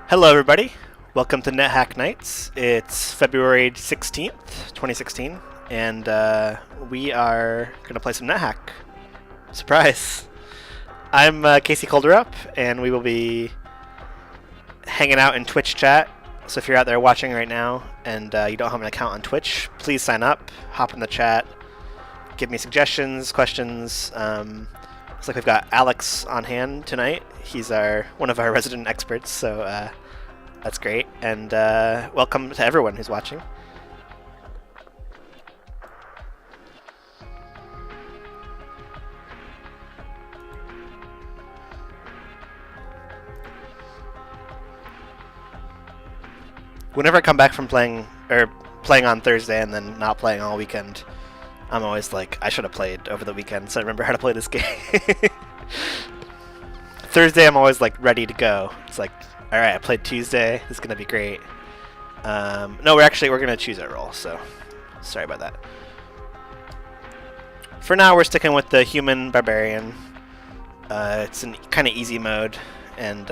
Hello everybody, welcome to Nethack Nights. It's February 16th, 2016, and we are going to play some Nethack. Surprise! I'm Casey Kolderup, and we will be hanging out in Twitch chat. So if you're out there watching right now and you don't have an account on Twitch, please sign up, hop in the chat, give me suggestions, questions. Looks like we've got Alex on hand tonight. He's one of our resident experts, so that's great. And welcome to everyone who's watching. Whenever I come back from playing on Thursday and then not playing all weekend, I'm always like, I should have played over the weekend so I remember how to play this game. Thursday, I'm always like ready to go. It's like, all right, I played Tuesday. This is gonna be great. No, we're gonna choose our role. So, sorry about that. For now, we're sticking with the human barbarian. It's an kind of easy mode, and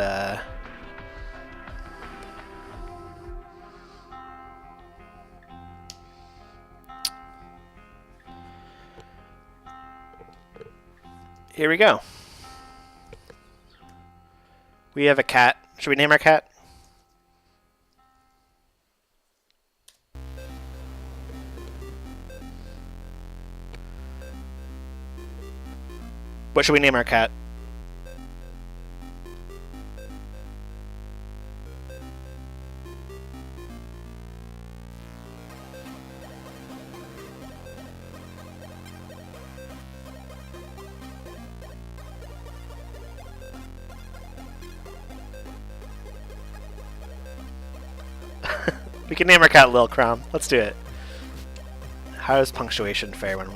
here we go. We have a cat. Should we name our cat? What should we name our cat? We can name our cat Lil Crom. Let's do it. How does punctuation fare when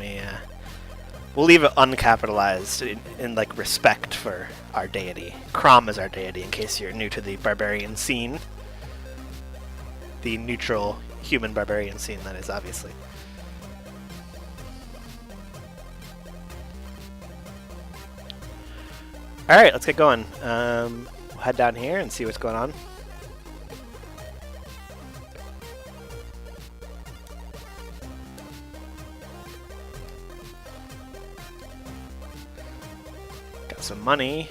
we'll leave it uncapitalized in like respect for our deity. Crom is our deity, in case you're new to the barbarian scene. The neutral human barbarian scene, that is, obviously. Alright, let's get going. We'll head down here and see what's going on. Some money,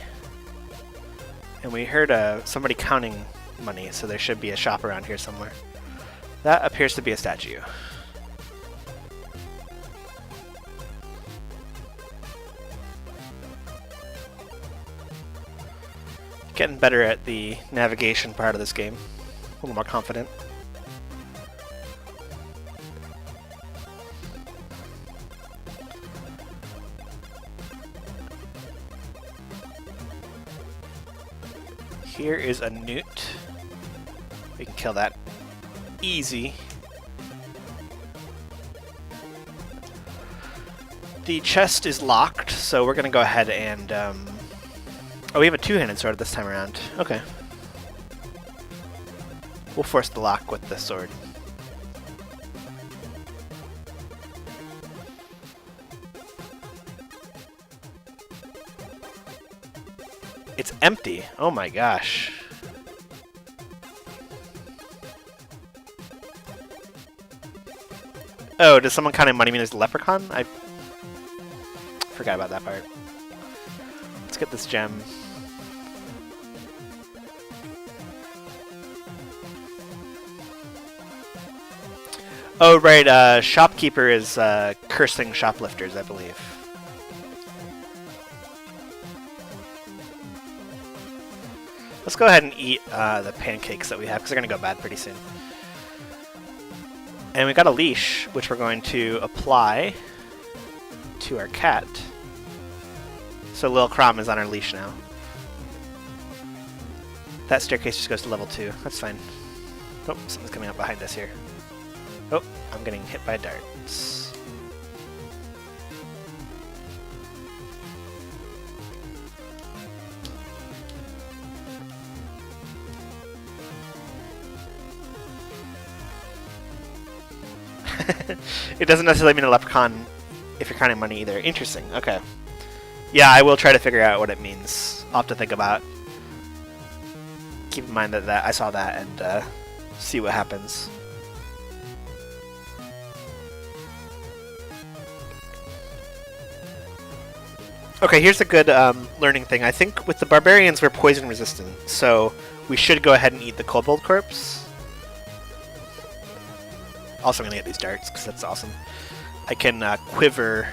and we heard somebody counting money, so there should be a shop around here somewhere. That appears to be a statue. Getting better at the navigation part of this game. A little more confident. Here is a newt. We can kill that easy. The chest is locked, so we're gonna go ahead and oh, we have a two-handed sword this time around. Okay. We'll force the lock with the sword. It's empty. Oh my gosh. Oh, does someone count in money mean there's a leprechaun? I forgot about that part. Let's get this gem. Oh, right. Shopkeeper is cursing shoplifters, I believe. Let's go ahead and eat the pancakes that we have, because they're going to go bad pretty soon. And we got a leash, which we're going to apply to our cat. So Lil Crom is on our leash now. That staircase just goes to level 2. That's fine. Oh, something's coming up behind us here. Oh, I'm getting hit by darts. It doesn't necessarily mean a leprechaun if you're counting money either. Interesting. Okay. Yeah, I will try to figure out what it means. I'll have to think about keep in mind that I saw that and see what happens. Okay, here's a good learning thing. I think with the barbarians we're poison resistant, so we should go ahead and eat the kobold corpse. Also, I'm gonna get these darts because that's awesome. I can quiver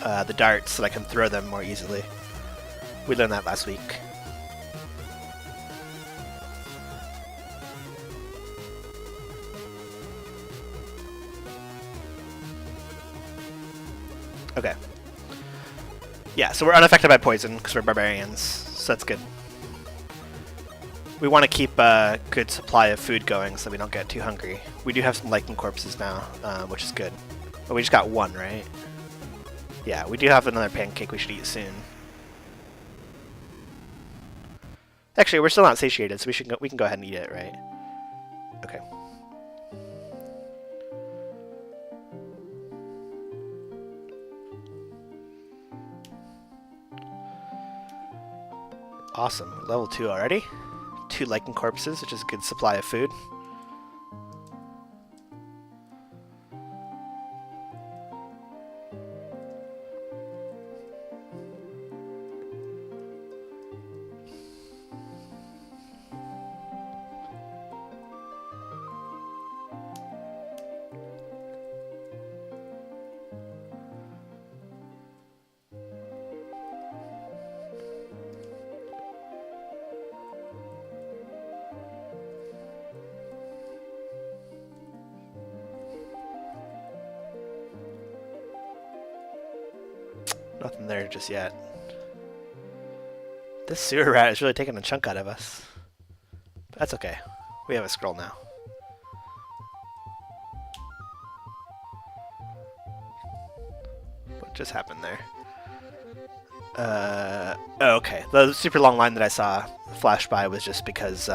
the darts so that I can throw them more easily. We learned that last week. Okay. Yeah, so we're unaffected by poison because we're barbarians, so that's good. We want to keep a good supply of food going so we don't get too hungry. We do have some lichen corpses now, which is good. But we just got one, right? Yeah, we do have another pancake we should eat soon. Actually, we're still not satiated, so we can go ahead and eat it, right? Okay. Awesome. Level 2 already. 2 lichen corpses, which is a good supply of food. Nothing there just yet. This sewer rat is really taking a chunk out of us. But that's okay. We have a scroll now. What just happened there? Oh, okay. The super long line that I saw flash by was just because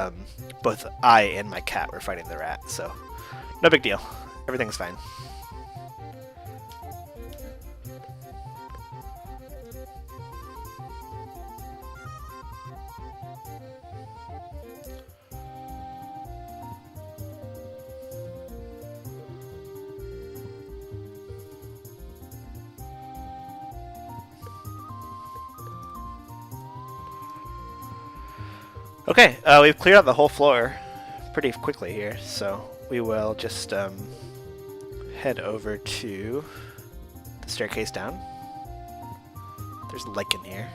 both I and my cat were fighting the rat, so no big deal. Everything's fine. Okay, we've cleared out the whole floor pretty quickly here, so we will just head over to the staircase down. There's lichen here.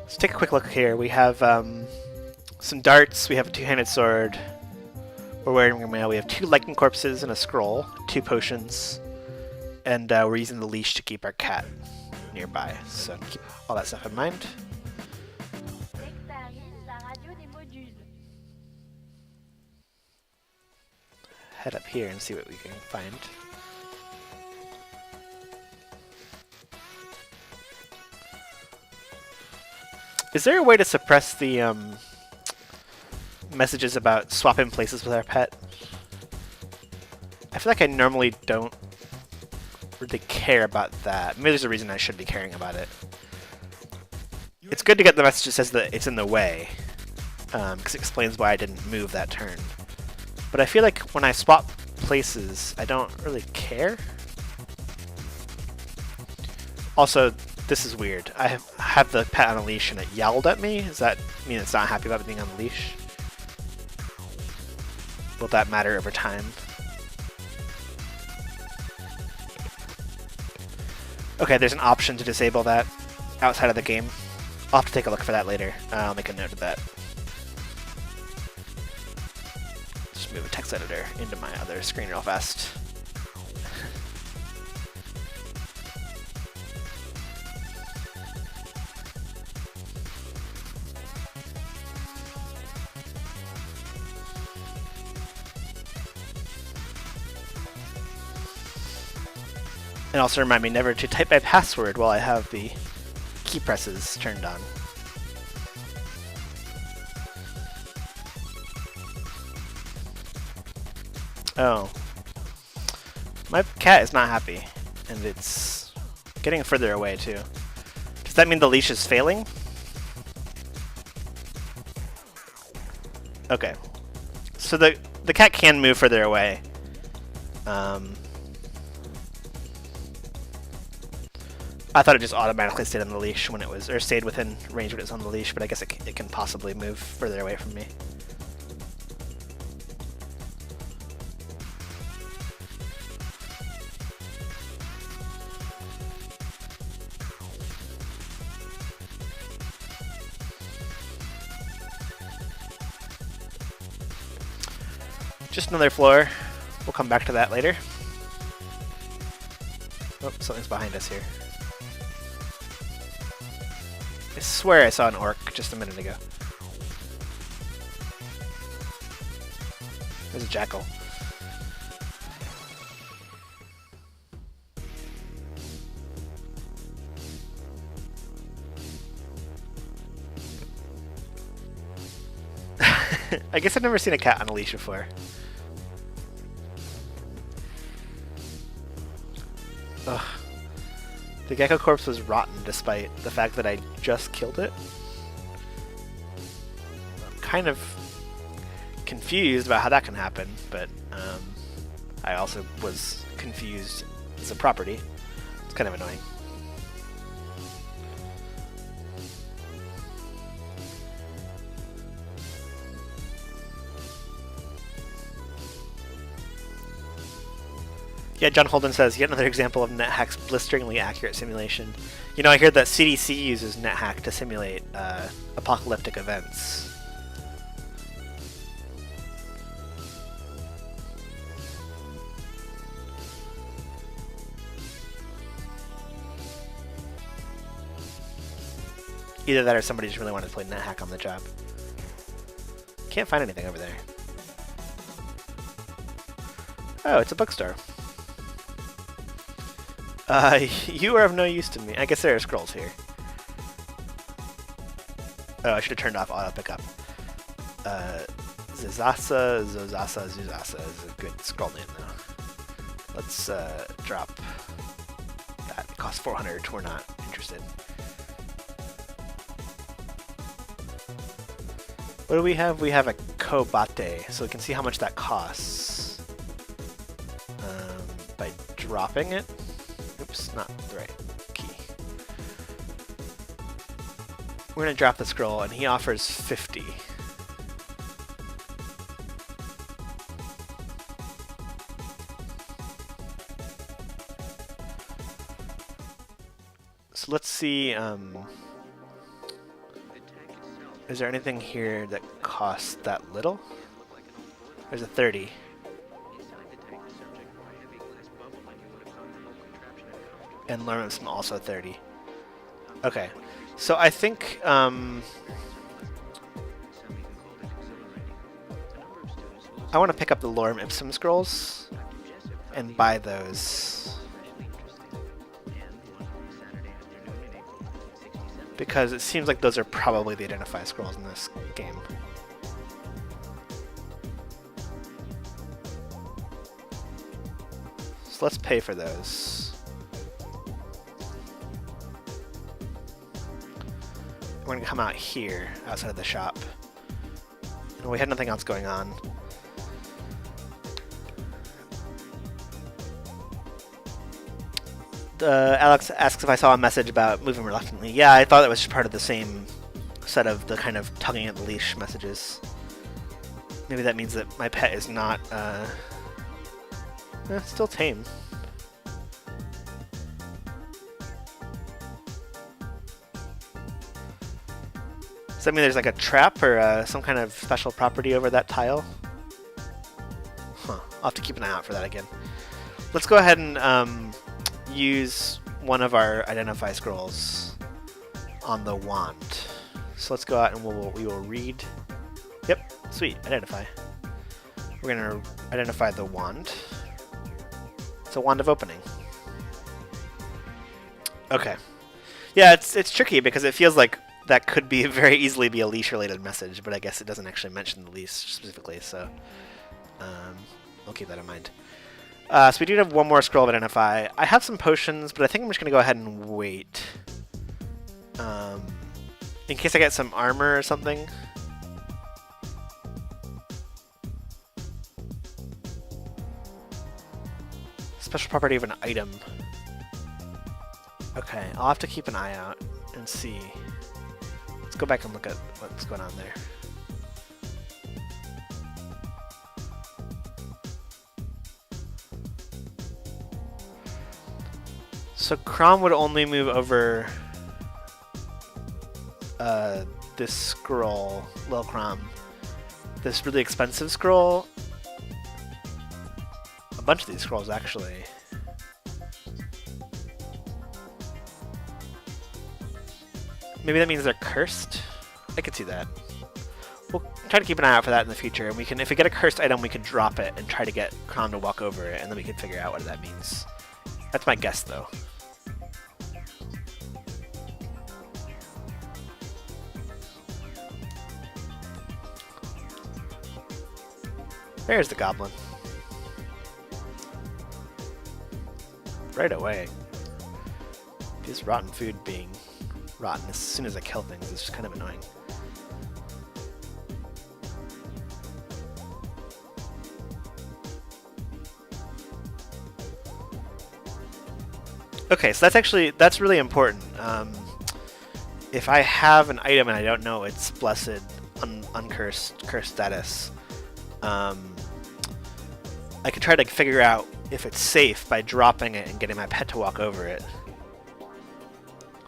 Let's take a quick look here. We have some darts, we have a two-handed sword, we're wearing mail, we have 2 lichen corpses and a scroll, 2 potions. And we're using the leash to keep our cat nearby, so keep all that stuff in mind. Head up here and see what we can find. Is there a way to suppress the messages about swapping places with our pet? I feel like I normally don't really care about that. Maybe there's a reason I should be caring about it. It's good to get the message that says that it's in the way, because it explains why I didn't move that turn. But I feel like when I swap places, I don't really care. Also, this is weird. I have the pet on a leash and it yelled at me. Does that mean it's not happy about being on the leash? Will that matter over time? Okay, there's an option to disable that outside of the game. I'll have to take a look for that later. I'll make a note of that. Just move a text editor into my other screen real fast. And also remind me never to type my password while I have the key presses turned on. Oh. My cat is not happy, and it's getting further away too. Does that mean the leash is failing? Okay. So the cat can move further away. I thought it just automatically stayed on the leash when it was, or stayed within range when it was on the leash, but I guess it can possibly move further away from me. Just another floor. We'll come back to that later. Oh, something's behind us here. I swear I saw an orc just a minute ago. There's a jackal. I guess I've never seen a cat on a leash before. Ugh. The gecko corpse was rotten despite the fact that I just killed it. I'm kind of confused about how that can happen, but I also was confused as a property. It's kind of annoying. Yeah, John Holden says, yet another example of Nethack's blisteringly accurate simulation. You know, I hear that CDC uses Nethack to simulate apocalyptic events. Either that or somebody just really wanted to play Nethack on the job. Can't find anything over there. Oh, it's a bookstore. You are of no use to me. I guess there are scrolls here. Oh, I should have turned off auto pickup. Zizasa, Zozasa, Zuzasa is a good scroll name though. Let's drop that. It costs 400. We're not interested. What do we have? We have a Kobate, so we can see how much that costs by dropping it. Oops, not the right key. We're gonna drop the scroll, and he offers 50. So let's see. Is there anything here that costs that little? There's a 30. And Lormson also 30. Okay, so I think I want to pick up the Lorem Ipsum scrolls and buy those because it seems like those are probably the identify scrolls in this game. So let's pay for those. We're going to come out here, outside of the shop. And we had nothing else going on. Alex asks if I saw a message about moving reluctantly. Yeah, I thought it was part of the same set of the kind of tugging at the leash messages. Maybe that means that my pet is not, still tame. Does that mean there's like a trap or some kind of special property over that tile? Huh. I'll have to keep an eye out for that again. Let's go ahead and use one of our identify scrolls on the wand. So let's go out and we will read. Yep, sweet, identify. We're going to identify the wand. It's a wand of opening. Okay. Yeah, it's tricky because it feels like that could be very easily be a leash-related message, but I guess it doesn't actually mention the leash specifically, so we'll keep that in mind. So we do have one more scroll of Identify. I have some potions, but I think I'm just going to go ahead and wait. In case I get some armor or something. Special property of an item. Okay, I'll have to keep an eye out and see. Let's go back and look at what's going on there. So Crom would only move over this scroll, Lil Crom. This really expensive scroll. A bunch of these scrolls, actually. Maybe that means they're cursed? I could see that. We'll try to keep an eye out for that in the future. And we can, if we get a cursed item, we can drop it and try to get Crom to walk over it, and then we can figure out what that means. That's my guess, though. There's the goblin. Right away. This rotten food being rotten as soon as I kill things is just kind of annoying. Okay, so that's really important. If I have an item and I don't know its blessed, uncursed, cursed status, I could try to figure out if it's safe by dropping it and getting my pet to walk over it.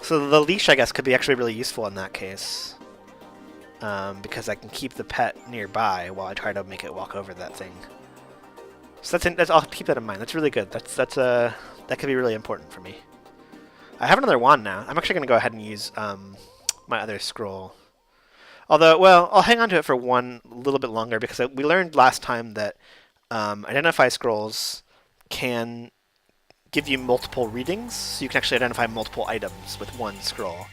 So the leash, I guess, could be actually really useful in that case, because I can keep the pet nearby while I try to make it walk over that thing. So I'll keep that in mind. That's really good. That could be really important for me. I have another wand now. I'm actually going to go ahead and use my other scroll. Although, well, I'll hang on to it for one little bit longer because we learned last time that Identify scrolls can give you multiple readings, so you can actually identify multiple items with one scroll.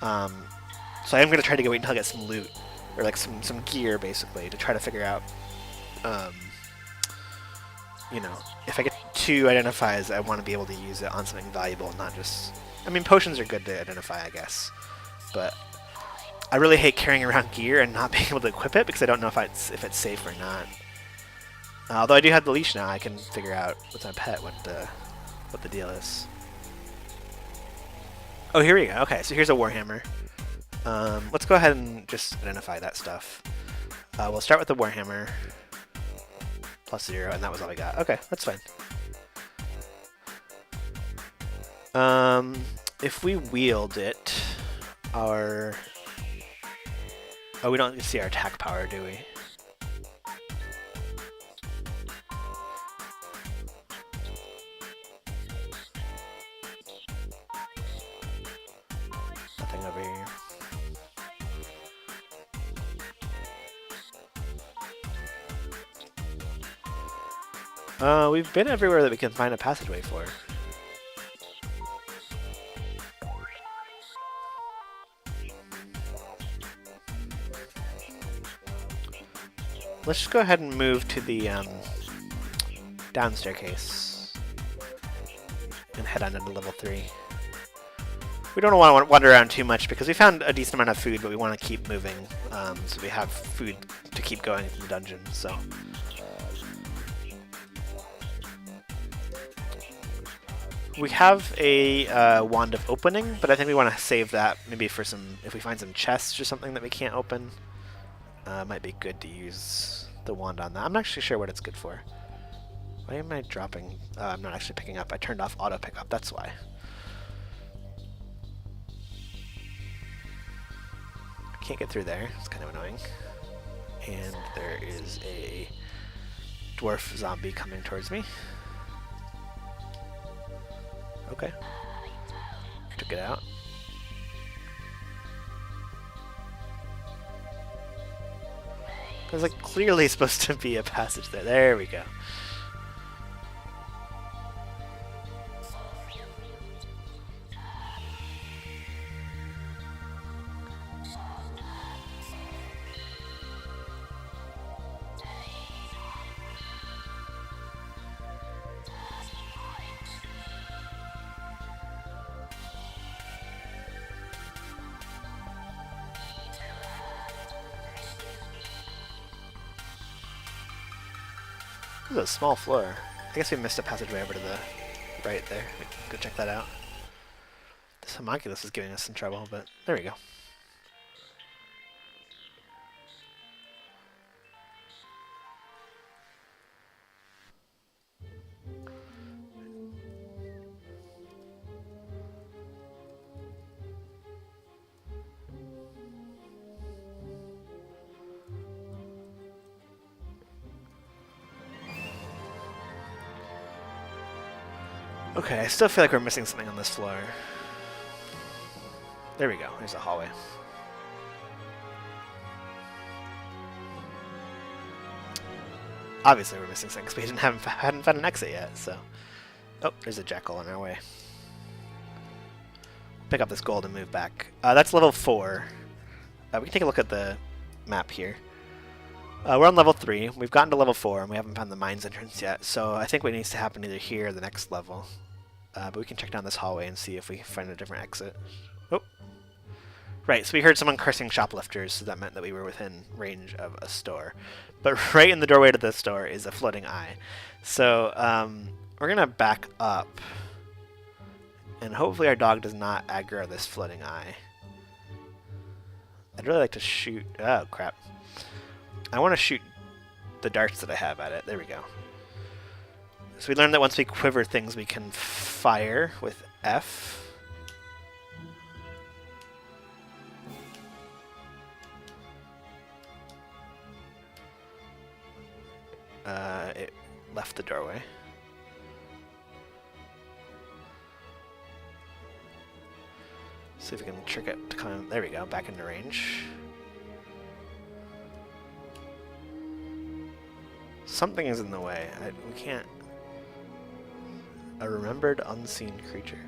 So I am going to try to wait until I get some loot, or like some gear, basically, to try to figure out, you know, if I get 2 identifies, I want to be able to use it on something valuable, not just... I mean, potions are good to identify, I guess, but I really hate carrying around gear and not being able to equip it because I don't know if it's safe or not. Although I do have the leash now, I can figure out with my pet what the deal is. Oh, here we go. Okay, so here's a warhammer. Let's go ahead and just identify that stuff. We'll start with the warhammer. +0, and that was all we got. Okay, that's fine. If we wield it, our... Oh, we don't see our attack power, do we? Nothing over here. We've been everywhere that we can find a passageway for. Let's just go ahead and move to the down staircase and head on into level 3. We don't want to wander around too much because we found a decent amount of food, but we want to keep moving so we have food to keep going into the dungeon. So we have a wand of opening, but I think we want to save that maybe for some, if we find some chests or something that we can't open. Might be good to use the wand on that. I'm not actually sure what it's good for. Why am I dropping? I'm not actually picking up. I turned off auto pickup, that's why. Can't get through there. It's kind of annoying. And there is a dwarf zombie coming towards me. Okay. Took it out. There's like clearly supposed to be a passage there. There we go. This is a small floor. I guess we missed a passageway over to the right there. Go check that out. This homunculus is giving us some trouble, but there we go. Okay, I still feel like we're missing something on this floor. There we go. There's a hallway. Obviously we're missing something because we hadn't found an exit yet, so... Oh, there's a jackal on our way. Pick up this gold and move back. That's level 4. We can take a look at the map here. We're on level 3. We've gotten to level 4, and we haven't found the mines entrance yet, so I think what needs to happen either here or the next level. But we can check down this hallway and see if we find a different exit. Oh! Right, so we heard someone cursing shoplifters, so that meant that we were within range of a store. But right in the doorway to the store is a floating eye. So, we're gonna back up. And hopefully our dog does not aggro this floating eye. I'd really like to shoot... Oh, crap. I want to shoot the darts that I have at it. There we go. So we learned that once we quiver things, we can fire with F. It left the doorway. See if we can trick it to come. There we go, back into range. Something is in the way. We can't. A remembered unseen creature.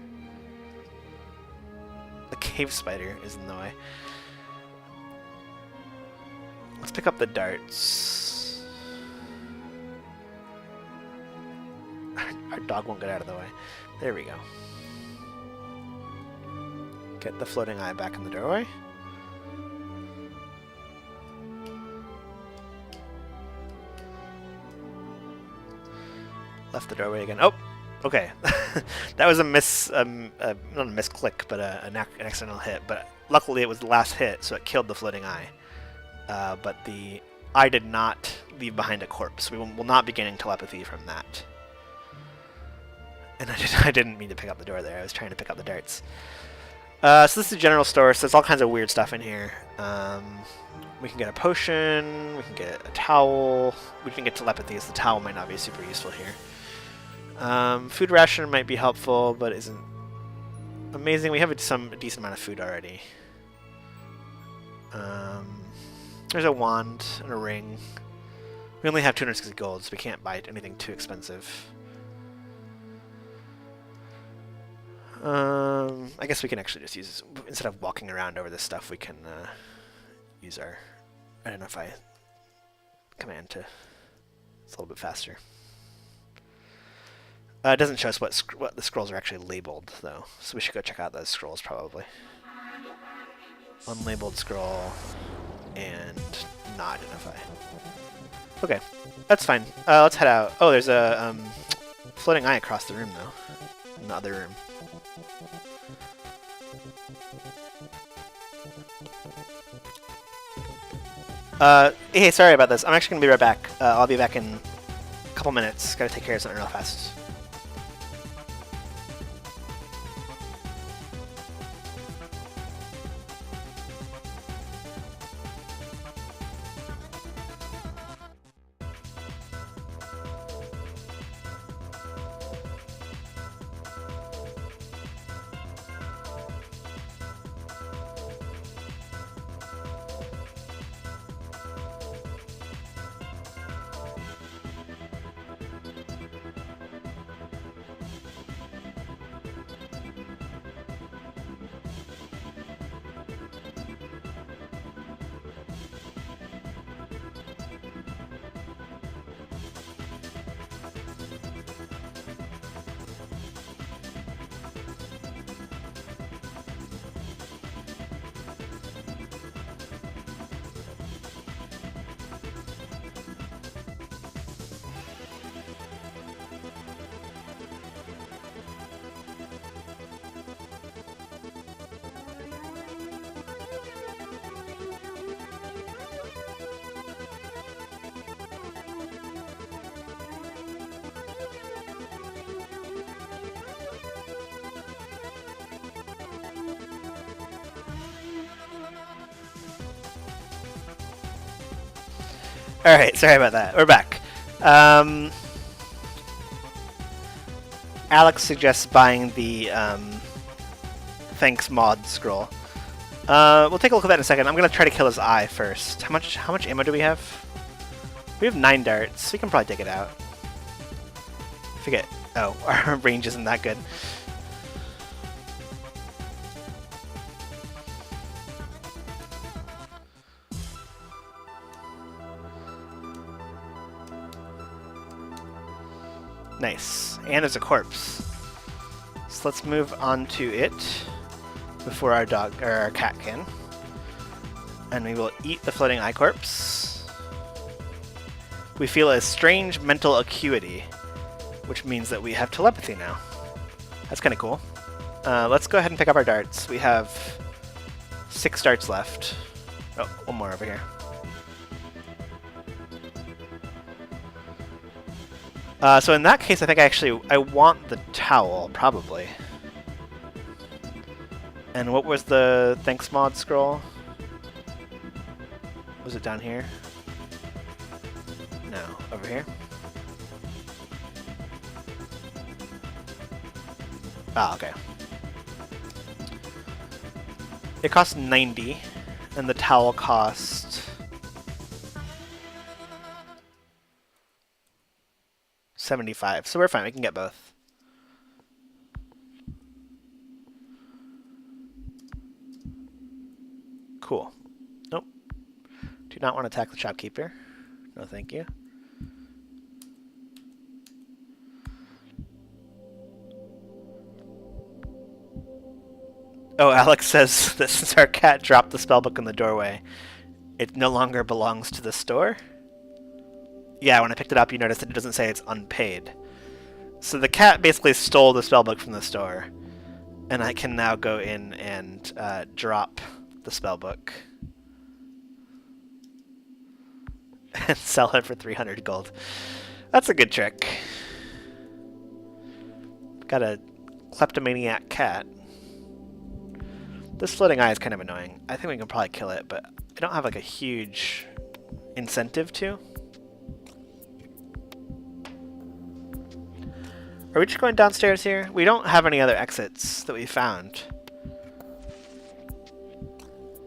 The cave spider is in the way. Let's pick up the darts. Our dog won't get out of the way. There we go. Get the floating eye back in the doorway. Left the doorway again. Oh, okay. That was a not a misclick, but an accidental hit. But luckily it was the last hit, so it killed the floating eye. But the eye did not leave behind a corpse. We will not be gaining telepathy from that. And I didn't mean to pick up the door there. I was trying to pick up the darts. So this is a general store, so there's all kinds of weird stuff in here. We can get a potion, we can get a towel, we can get telepathy, as the towel might not be super useful here. Food ration might be helpful, but isn't amazing. We have a decent amount of food already. There's a wand and a ring. We only have 260 gold, so we can't buy anything too expensive. I guess we can actually just use, instead of walking around over this stuff, we can use our identify command to, it's a little bit faster. It doesn't show us what the scrolls are actually labeled, though, so we should go check out those scrolls, probably. Unlabeled scroll, and not identify. Okay, that's fine. Let's head out. Oh, there's a floating eye across the room, though. In the other room. Hey, sorry about this. I'm actually going to be right back. I'll be back in a couple minutes. Gotta take care of something real fast. Alright, sorry about that. We're back. Alex suggests buying the Thanks Mod scroll. We'll take a look at that in a second. I'm gonna try to kill his eye first. How much ammo do we have? We have 9 darts. We can probably take it out. Forget. Oh, our range isn't that good. Nice. And there's a corpse. So let's move on to it before our dog or our cat can. And we will eat the floating eye corpse. We feel a strange mental acuity, which means that we have telepathy now. That's kind of cool. Let's go ahead and pick up our darts. We have 6 darts left. Oh, one more over here. So in that case, I think I want the towel, probably. And what was the Thanks Mod scroll? Was it down here? No, over here? Ah, okay. It cost 90, and the towel cost 75, so we're fine, we can get both. Cool. Nope. Do not want to attack the shopkeeper. No, thank you. Oh, Alex says that since our cat dropped the spellbook in the doorway, it no longer belongs to the store. Yeah, when I picked it up, you noticed that it doesn't say it's unpaid. So the cat basically stole the spellbook from the store, and I can now go in and drop the spellbook and sell it for 300 gold. That's a good trick. Got a kleptomaniac cat. This floating eye is kind of annoying. I think we can probably kill it, but I don't have like a huge incentive to. Are we just going downstairs here? We don't have any other exits that we found.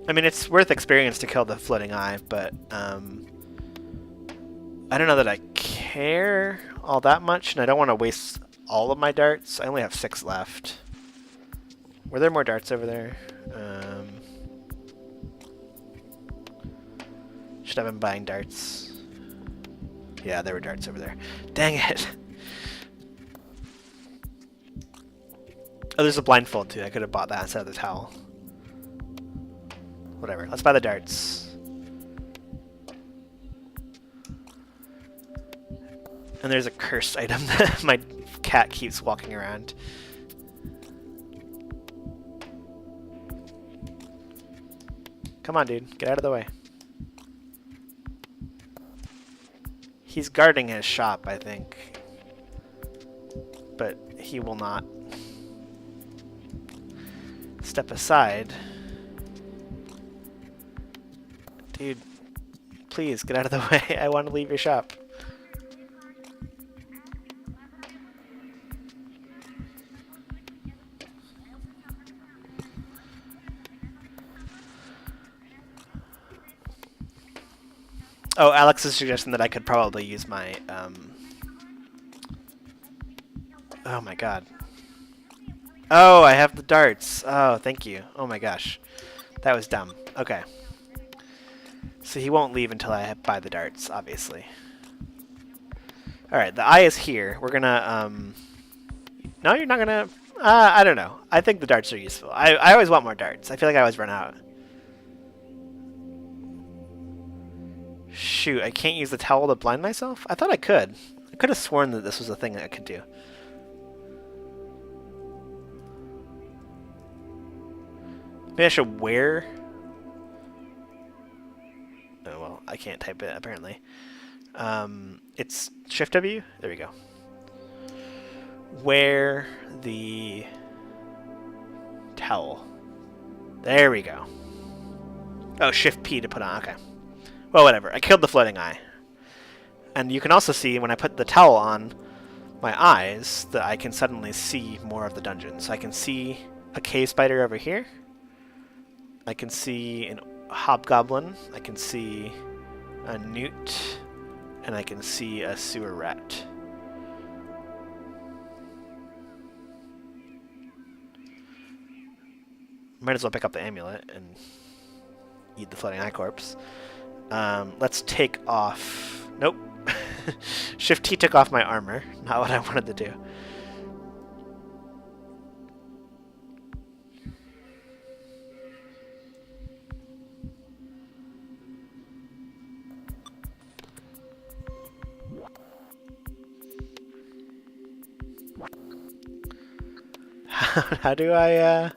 I mean, it's worth experience to kill the floating eye, but I don't know that I care all that much, and I don't want to waste all of my darts. I only have 6 left. Were there more darts over there? Should have been buying darts. Yeah, there were darts over there. Dang it! Oh, there's a blindfold too. I could have bought that instead of the towel. Whatever. Let's buy the darts. And there's a cursed item that my cat keeps walking around. Come on, dude. Get out of the way. He's guarding his shop, I think. But he will not step aside. Dude, please get out of the way. I want to leave your shop. Oh, Alex is suggesting that I could probably use my, oh my god. Oh, I have the darts. Oh, thank you. Oh my gosh. That was dumb. Okay. So he won't leave until I buy the darts, obviously. Alright, the eye is here. We're gonna, no, you're not gonna, I don't know. I think the darts are useful. I always want more darts. I feel like I always run out. Shoot, I can't use the towel to blind myself? I thought I could. I could have sworn that this was a thing that I could do. Maybe I should wear... Oh, well, I can't type it, apparently. It's Shift W? There we go. Wear the towel. There we go. Oh, Shift P to put on, okay. Well, whatever. I killed the floating eye. And you can also see when I put the towel on my eyes that I can suddenly see more of the dungeon. So I can see a cave spider over here. I can see a hobgoblin. I can see a newt. And I can see a sewer rat. Might as well pick up the amulet and eat the floating eye corpse. Let's take off... Nope. Shift T took off my armor. Not what I wanted to do. How do I,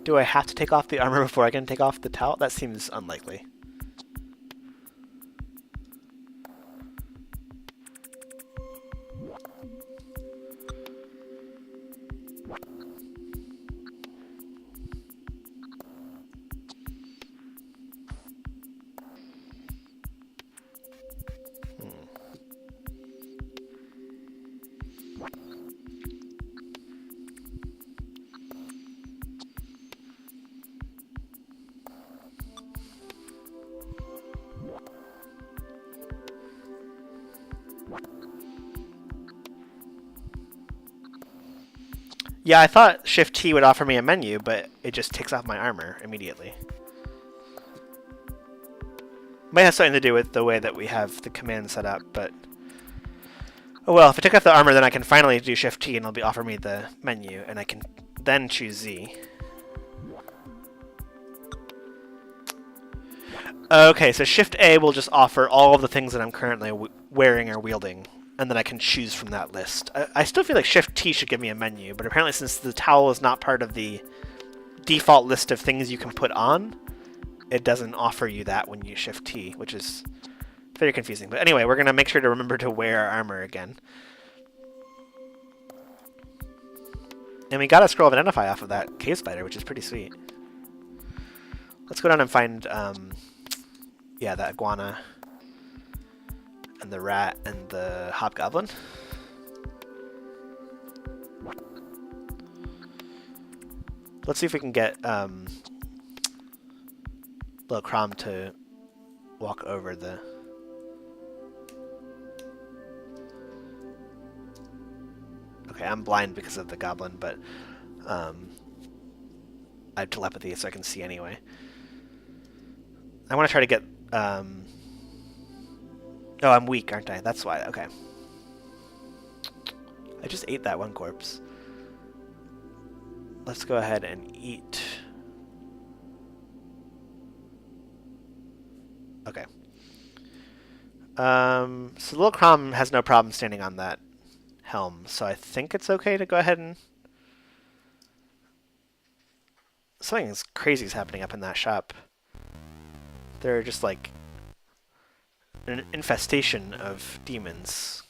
Do I have to take off the armor before I can take off the towel? That seems unlikely. Yeah, I thought Shift T would offer me a menu, but it just takes off my armor immediately. Might have something to do with the way that we have the command set up, but... Oh well, if I take off the armor, then I can finally do Shift T and it'll offer me the menu, and I can then choose Z. Okay, so Shift A will just offer all of the things that I'm currently wearing or wielding, and then I can choose from that list. I still feel like Shift T should give me a menu, but apparently since the towel is not part of the default list of things you can put on, it doesn't offer you that when you Shift T, which is very confusing. But anyway, we're going to make sure to remember to wear our armor again. And we got a scroll of Identify off of that cave spider, which is pretty sweet. Let's go down and find, yeah, that iguana, and the rat, and the hobgoblin. Let's see if we can get little Crom to walk over the... Okay, I'm blind because of the goblin, but I have telepathy so I can see anyway. I want to try to get... Oh, I'm weak, aren't I? That's why. Okay. I just ate that one corpse. Let's go ahead and eat. Okay. So little Crom has no problem standing on that helm, so I think it's okay to go ahead and... Something crazy is happening up in that shop. They're just like an infestation of demons.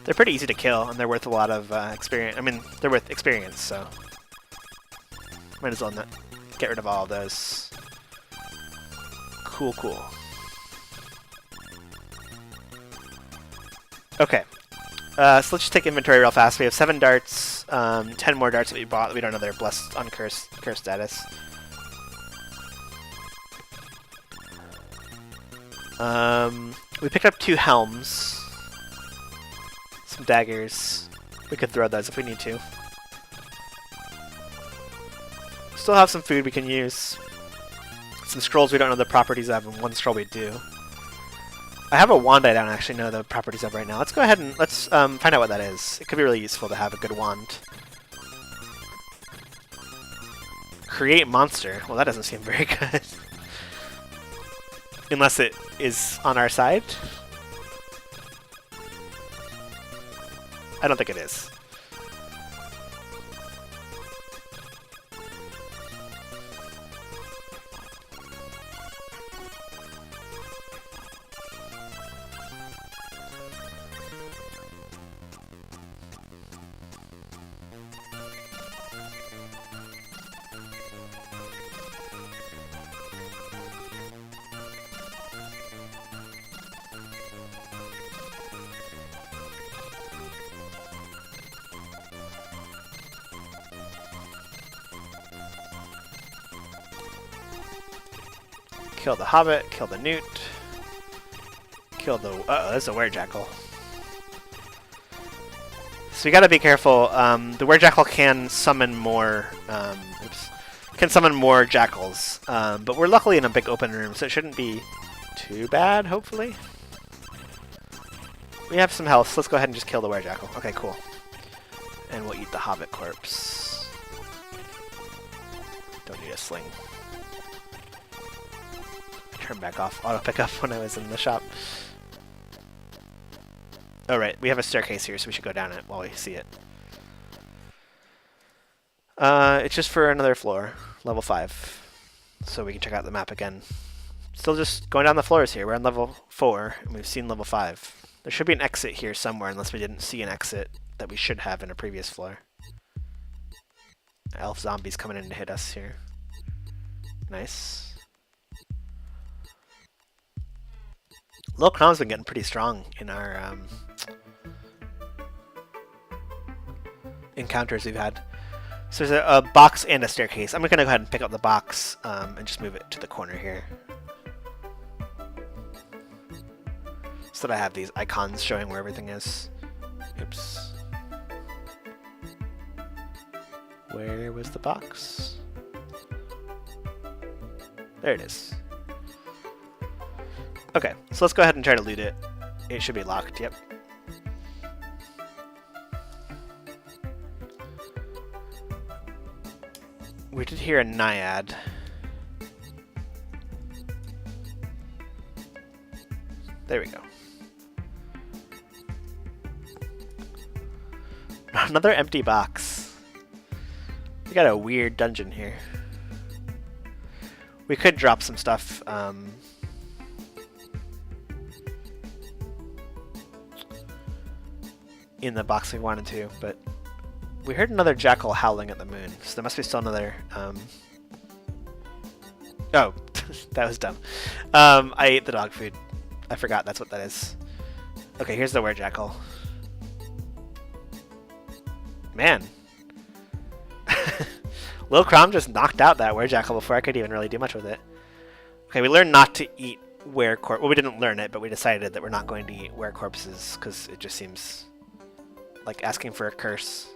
They're pretty easy to kill, and they're worth a lot of experience. I mean, they're worth experience, so might as well not get rid of all of those. Cool, cool. Okay, so let's just take inventory real fast. We have 7 darts, 10 more darts that we bought. We don't know their blessed, uncursed, cursed status. We picked up 2 helms. Some daggers. We could throw those if we need to. Still have some food we can use. Some scrolls we don't know the properties of, and 1 scroll we do. I have a wand I don't actually know the properties of right now. Let's go ahead and let's find out what that is. It could be really useful to have a good wand. Create monster. Well, that doesn't seem very good. Unless it is on our side. I don't think it is. Kill the hobbit, kill the newt, kill the... Uh-oh, there's a werejackal. So we gotta be careful. The werejackal can summon more... can summon more jackals. But we're luckily in a big open room, so it shouldn't be too bad, hopefully. We have some health, so let's go ahead and just kill the werejackal. Okay, cool. And we'll eat the hobbit corpse. Don't need a sling. Turn back off auto pickup when I was in the shop. Oh right, we have a staircase here, so we should go down it while we see it. It's just for another floor, level 5, so we can check out the map again. Still just going down the floors here. We're on level 4, and we've seen level 5. There should be an exit here somewhere, unless we didn't see an exit that we should have in a previous floor. Elf zombies coming in to hit us here. Nice. Lil Crom's been getting pretty strong in our encounters we've had. So there's a box and a staircase. I'm going to go ahead and pick up the box and just move it to the corner here. So that I have these icons showing where everything is. Oops. Where was the box? There it is. Okay, so let's go ahead and try to loot it. It should be locked, yep. We did hear a naiad. There we go. Another empty box. We got a weird dungeon here. We could drop some stuff. In the box we wanted to, but we heard another jackal howling at the moon, so there must be still another... Oh, that was dumb. I ate the dog food. I forgot that's what that is. Okay, here's the werejackal. Man. Lil Crom just knocked out that werejackal before I could even really do much with it. Okay, we learned not to eat werecorpse. Well, we didn't learn it, but we decided that we're not going to eat werecorpses because it just seems like asking for a curse.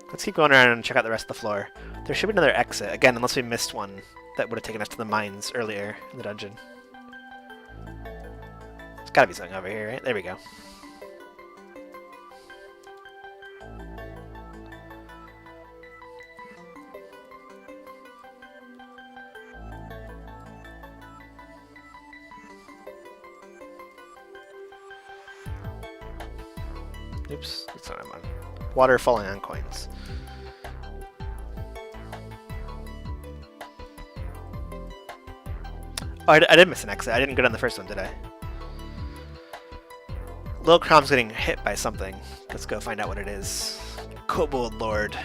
Let's keep going around and check out the rest of the floor. There should be another exit, again, unless we missed one that would have taken us to the mines earlier in the dungeon. There's gotta be something over here, right? There we go. Oops, that's not what I'm on. Water falling on coins. Oh, I did miss an exit. I didn't go down the first one, did I? Lil Crom's getting hit by something. Let's go find out what it is. Kobold Lord.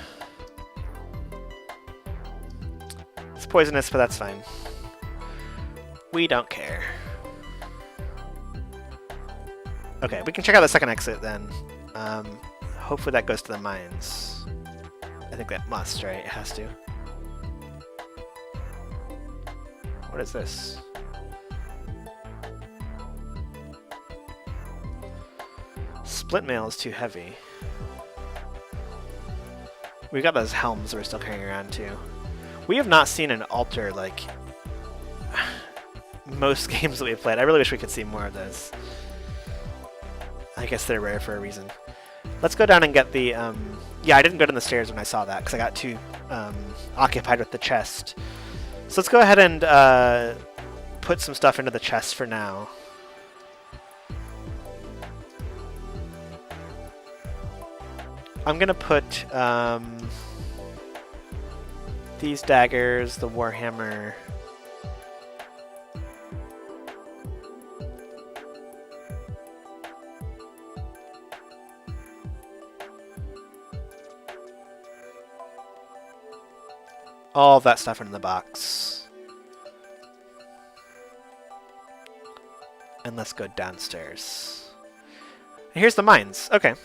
It's poisonous, but that's fine. We don't care. Okay, we can check out the second exit then. Hopefully that goes to the mines. I think that must, right? It has to. What is this? Split mail is too heavy. We got those helms we're still carrying around too. We have not seen an altar like most games that we've played. I really wish we could see more of this. I I guess they're rare for a reason. Let's go down and get the... yeah, I didn't go down the stairs when I saw that, because I got too occupied with the chest. So let's go ahead and put some stuff into the chest for now. I'm going to put these daggers, the warhammer... all of that stuff in the box. And let's go downstairs. And here's the mines. Okay.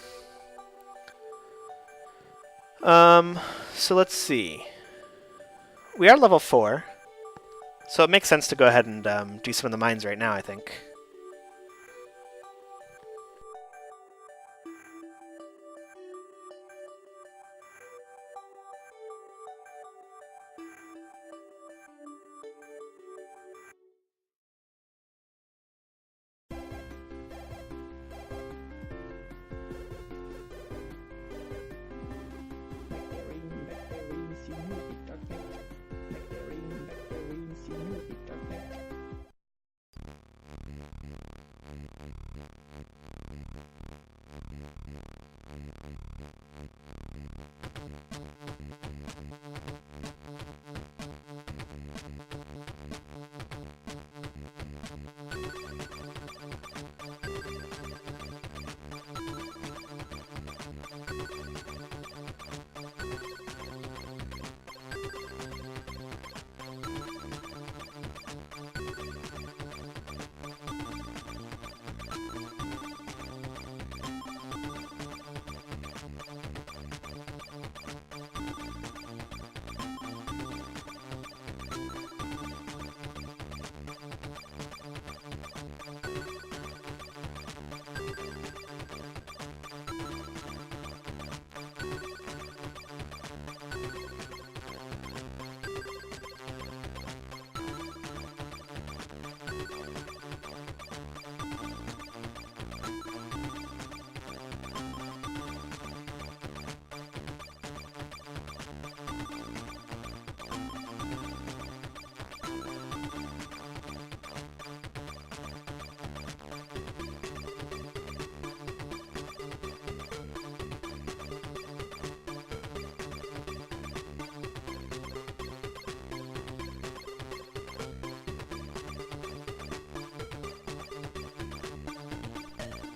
So let's see. We are level 4. So it makes sense to go ahead and do some of the mines right now, I think.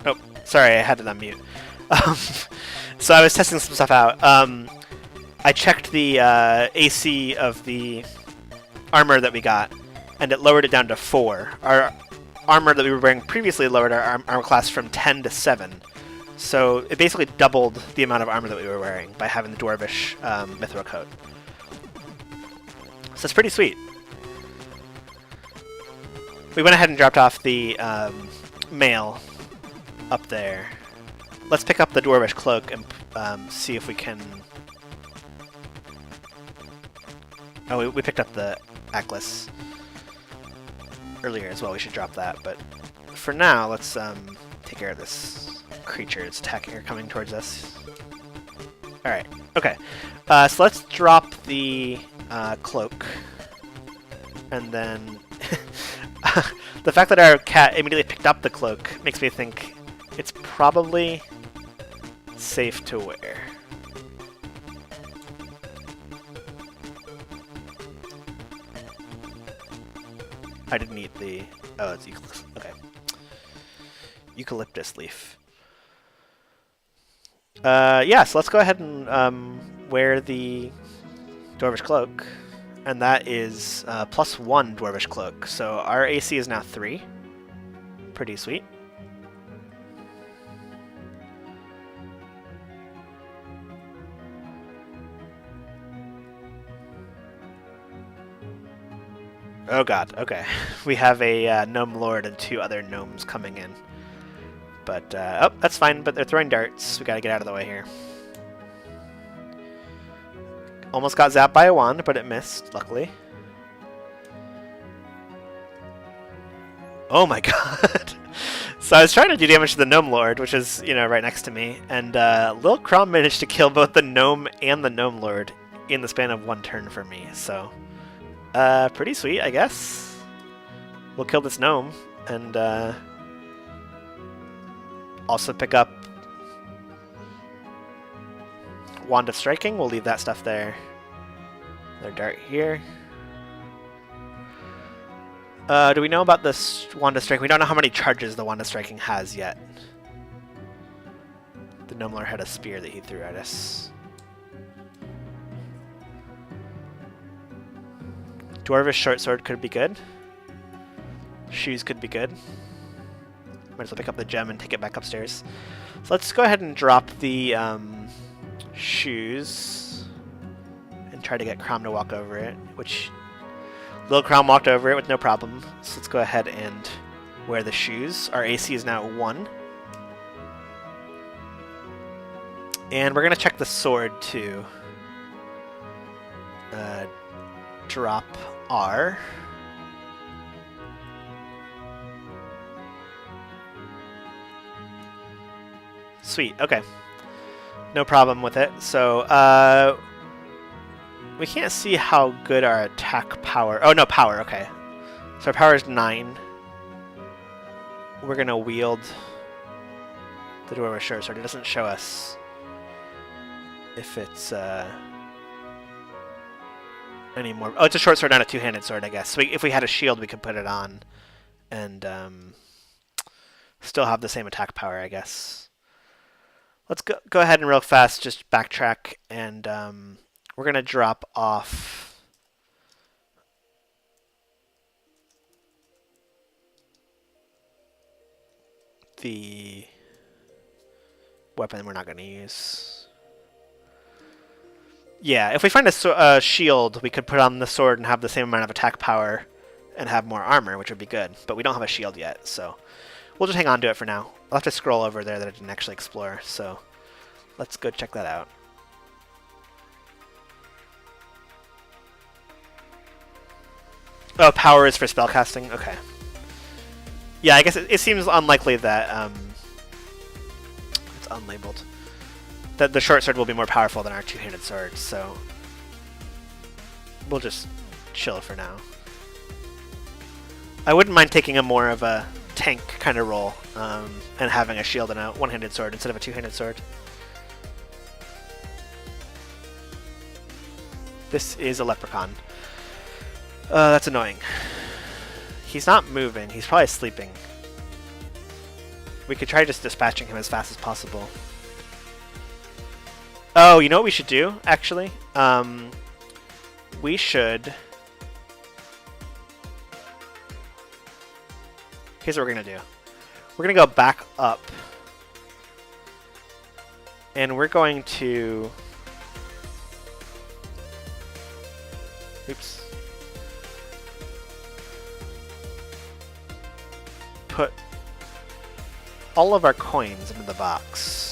Oh, sorry, I had to unmute. So I was testing some stuff out. I checked the AC of the armor that we got, and it lowered it down to 4. Our armor that we were wearing previously lowered our armor class from 10 to 7. So it basically doubled the amount of armor that we were wearing by having the Dwarvish Mithril coat. So it's pretty sweet. We went ahead and dropped off the mail up there. Let's pick up the Dwarvish cloak and see if we can... Oh, we picked up the Atlas earlier as well. We should drop that, but for now, let's take care of this creature that's attacking or coming towards us. Alright, okay. So let's drop the cloak. And then... the fact that our cat immediately picked up the cloak makes me think it's probably safe to wear. I didn't eat the... Oh, it's eucalyptus. Okay. Eucalyptus leaf. Yeah, so let's go ahead and wear the Dwarvish cloak. And that is +1 Dwarvish cloak. So our AC is now 3. Pretty sweet. Oh god, okay. We have a gnome lord and 2 other gnomes coming in. But, oh, that's fine, but they're throwing darts. We gotta get out of the way here. Almost got zapped by a wand, but it missed, luckily. Oh my god! So I was trying to do damage to the Gnome Lord, which is, you know, right next to me, and Lil Crom managed to kill both the Gnome and the Gnome Lord in the span of one turn for me, so pretty sweet, I guess. We'll kill this Gnome, and also pick up Wand of Striking. We'll leave that stuff there. Another dart here. Do we know about this Wand of Striking? We don't know how many charges the Wand of Striking has yet. The Gnome Lord had a spear that he threw at us. Dwarvish Short Sword could be good. Shoes could be good. Might as well pick up the gem and take it back upstairs. So let's go ahead and drop the shoes and try to get Crom to walk over it, which Lil Crom walked over it with no problem. So let's go ahead and wear the shoes. Our AC is now 1. And we're going to check the sword too. Drop R. Sweet, okay. No problem with it. So, we can't see how good our attack power... Oh, no, power, okay. So our power is 9. We're going to wield the Dwarvish Short Sword. It doesn't show us if it's any more... Oh, it's a short sword, not a two-handed sword, I guess. So if we had a shield, we could put it on and still have the same attack power, I guess. Let's go ahead and real fast just backtrack, and we're going to drop off the weapon we're not going to use. Yeah, if we find a shield, we could put on the sword and have the same amount of attack power and have more armor, which would be good. But we don't have a shield yet, so we'll just hang on to it for now. I'll have to scroll over there that I didn't actually explore, so let's go check that out. Oh, power is for spellcasting? Okay. Yeah, I guess it seems unlikely that it's unlabeled. That the short sword will be more powerful than our two-handed sword, so we'll just chill for now. I wouldn't mind taking a more of a tank kind of role and having a shield and a one-handed sword instead of a two-handed sword. This is a leprechaun. That's annoying. He's not moving. He's probably sleeping. We could try just dispatching him as fast as possible. Oh, you know what we should do, actually? We should... Here's what we're going to do. We're going to go back up. And we're going to... Oops. Put all of our coins into the box.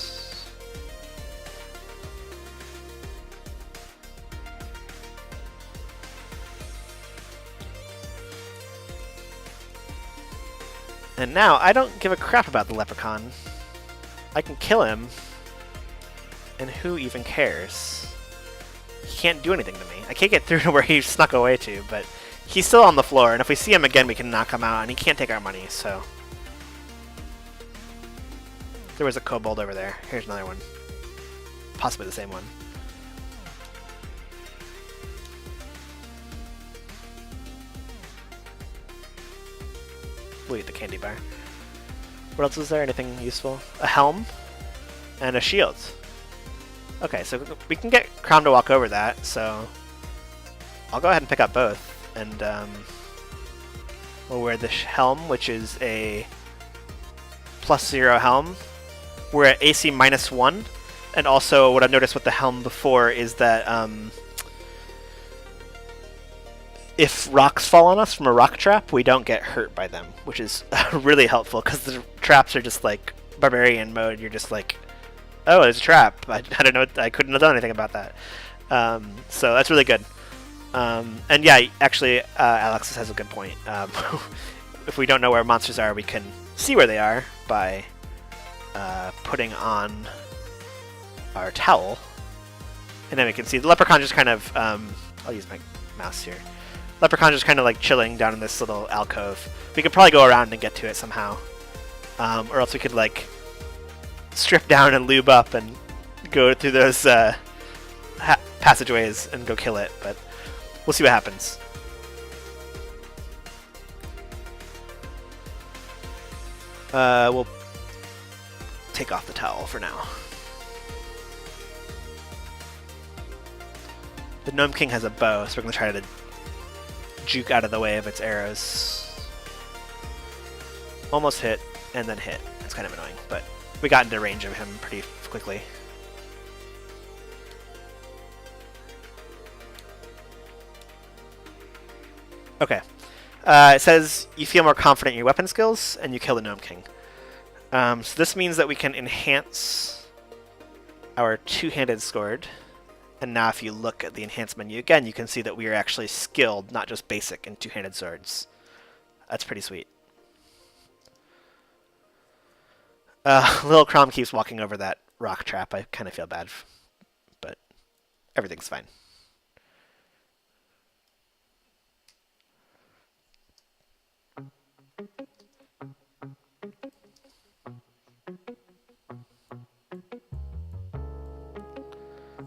And now, I don't give a crap about the leprechaun. I can kill him, and who even cares? He can't do anything to me. I can't get through to where he snuck away to, but he's still on the floor, and if we see him again, we can knock him out, and he can't take our money, so... There was a kobold over there. Here's another one. Possibly the same one. We'll eat the candy bar. What else is there? Anything useful? A helm and a shield. Okay, so we can get Crom to walk over that, so I'll go ahead and pick up both, and we'll wear the helm, which is a +0 helm. We're at AC -1, and also what I've noticed with the helm before is that if rocks fall on us from a rock trap, we don't get hurt by them, which is really helpful, because the traps are just like barbarian mode. You're just like, oh, there's a trap. I don't know. I couldn't have done anything about that. So that's really good. And yeah, actually, Alexis has a good point. if we don't know where monsters are, we can see where they are by putting on our towel, and then we can see the leprechaun just kind of, I'll use my mouse here. Leprechaun just kind of like chilling down in this little alcove. We could probably go around and get to it somehow. Or else we could like strip down and lube up and go through those passageways and go kill it, but we'll see what happens. We'll take off the towel for now. The Gnome King has a bow, so we're going to try to juke out of the way of its arrows. Almost hit, and then hit. It's kind of annoying, but we got into range of him pretty quickly. Okay. It says you feel more confident in your weapon skills, and you kill the Gnome King. So this means that we can enhance our two-handed sword. And now if you look at the enhance menu again, you can see that we are actually skilled, not just basic, in two-handed swords. That's pretty sweet. Little Crom keeps walking over that rock trap. I kind of feel bad, but everything's fine.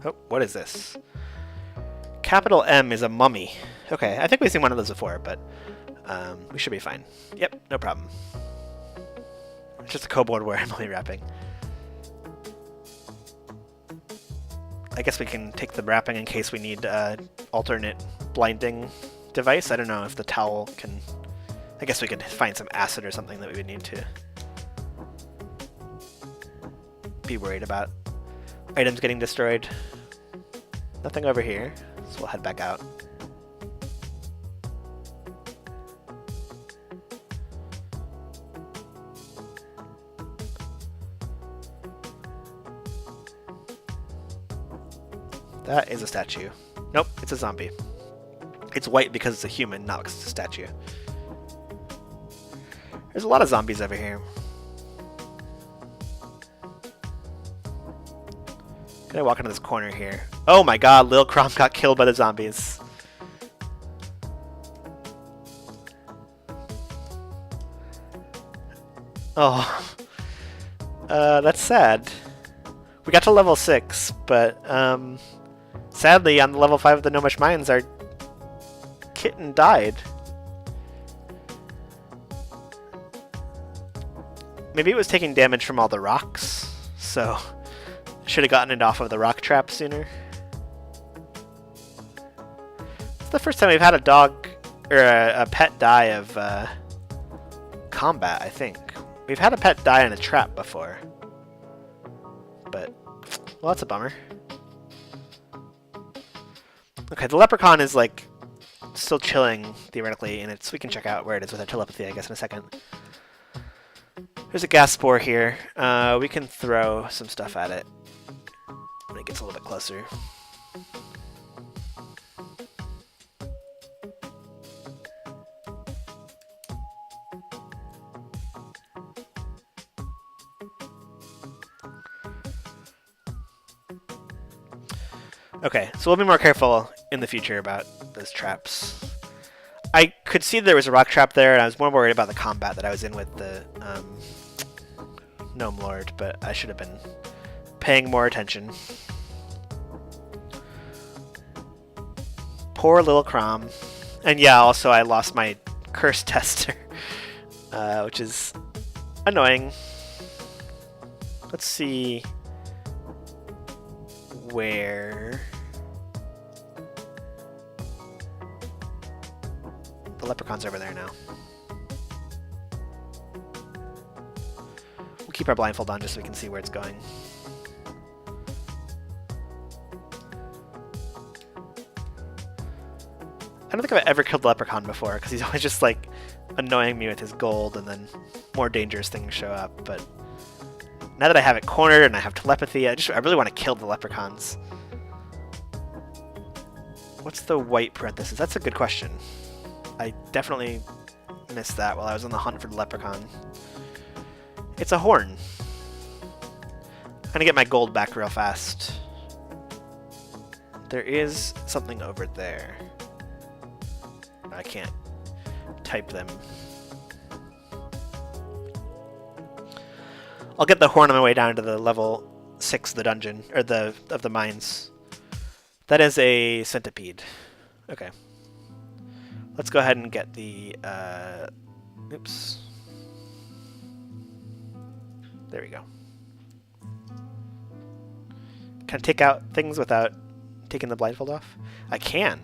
Oh, what is this? Capital M is a mummy. Okay, I think we've seen one of those before, but we should be fine. Yep, no problem. It's just a kobold wearing mummy wrapping. I guess we can take the wrapping in case we need alternate blinding device. I don't know if the towel can... I guess we could find some acid or something that we would need to be worried about. Items getting destroyed. Nothing over here, so we'll head back out. That is a statue. Nope, it's a zombie. It's white because it's a human, not because it's a statue. There's a lot of zombies over here. Can I walk into this corner here? Oh my god, Lil Crom got killed by the zombies. Oh. That's sad. We got to level 6, but sadly on the level 5 of the Gnomish Mines, our kitten died. Maybe it was taking damage from all the rocks, so should have gotten it off of the rock trap sooner. It's the first time we've had a dog or a pet die of combat, I think. We've had a pet die in a trap before, but well, that's a bummer. Okay, the leprechaun is like still chilling theoretically, and we can check out where it is with our telepathy, I guess, in a second. There's a gas spore here. We can throw some stuff at it when it gets a little bit closer. Okay, so we'll be more careful in the future about those traps. I could see there was a rock trap there, and I was more worried about the combat that I was in with the Gnome Lord, but I should have been paying more attention. Poor little Crom. And yeah, also I lost my curse tester, which is annoying. Let's see where the leprechaun's over there now. We'll keep our blindfold on just so we can see where it's going. I don't think I've ever killed the leprechaun before, because he's always just like annoying me with his gold, and then more dangerous things show up. But now that I have it cornered and I have telepathy, I really want to kill the leprechauns. What's the white parenthesis? That's a good question. I definitely missed that while I was on the hunt for the leprechaun. It's a horn. I'm gonna get my gold back real fast. There is something over there. I can't type them. I'll get the horn on my way down to the level 6 of the dungeon, or of the mines. That is a centipede. Okay. Let's go ahead and get the, oops. There we go. Can I take out things without taking the blindfold off? I can.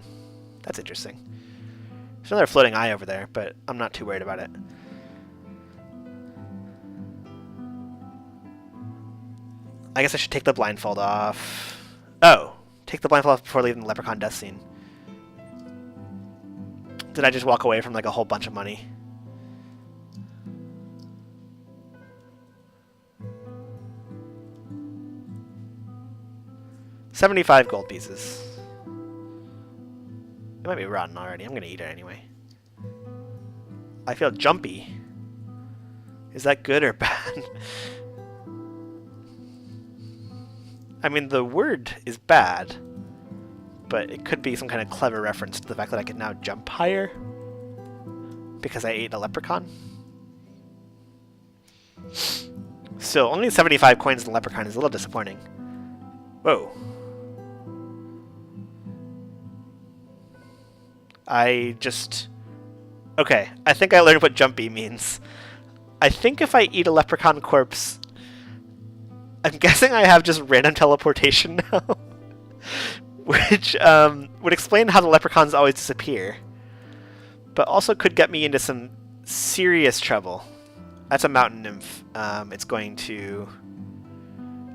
That's interesting. There's another floating eye over there, but I'm not too worried about it. I guess I should take the blindfold off. Oh, take the blindfold off before leaving the leprechaun death scene. Did I just walk away from like a whole bunch of money? $75 gold pieces. It might be rotten already. I'm gonna eat it anyway. I feel jumpy. Is that good or bad? I mean, the word is bad, but it could be some kind of clever reference to the fact that I can now jump higher because I ate a leprechaun. Still, only 75 coins in the leprechaun is a little disappointing. Whoa. Okay, I think I learned what jumpy means. I think if I eat a leprechaun corpse, I'm guessing I have just random teleportation now. Which would explain how the leprechauns always disappear. But also could get me into some serious trouble. That's a mountain nymph. It's going to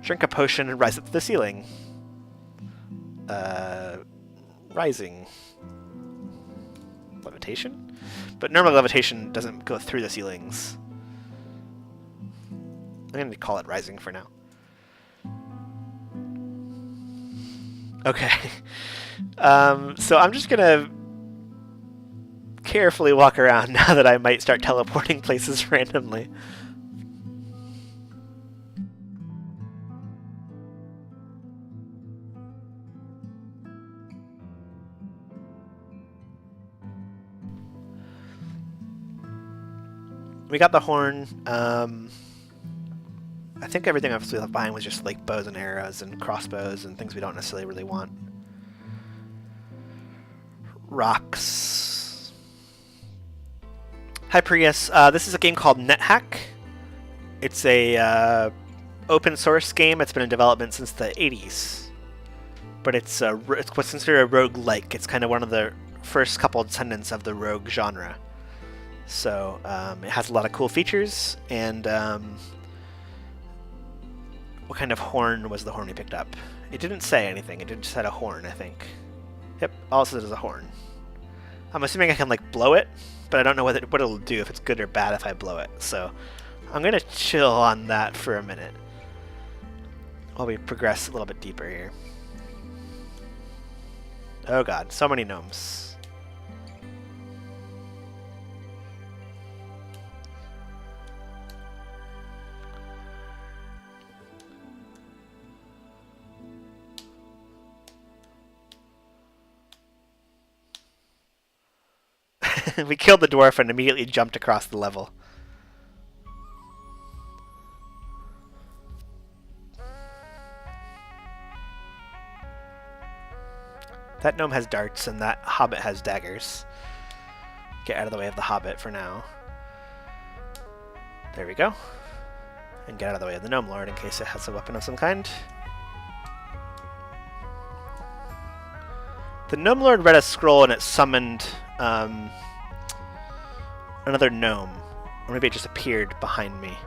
drink a potion and rise up to the ceiling. Rising. Levitation? But normal levitation doesn't go through the ceilings. I'm going to call it rising for now. Okay. So I'm just going to carefully walk around now that I might start teleporting places randomly. We got the horn. I think everything else we left behind was just like bows and arrows and crossbows and things we don't necessarily really want. Rocks. Hi Prius. This is a game called Nethack. It's a open source game. It's been in development since the 80s. But it's what's considered a roguelike. It's kind of one of the first couple descendants of the rogue genre. So it has a lot of cool features, and what kind of horn was the horn we picked up? It didn't say anything. It just had a horn, I think. Yep, all it says is a horn. I'm assuming I can like blow it, but I don't know what it'll do, if it's good or bad if I blow it. So I'm gonna chill on that for a minute while we progress a little bit deeper here. Oh god, so many gnomes. We killed the dwarf and immediately jumped across the level. That gnome has darts and that hobbit has daggers. Get out of the way of the hobbit for now. There we go. And get out of the way of the gnome lord in case it has a weapon of some kind. The gnome lord read a scroll and it summoned another gnome. Or maybe it just appeared behind me.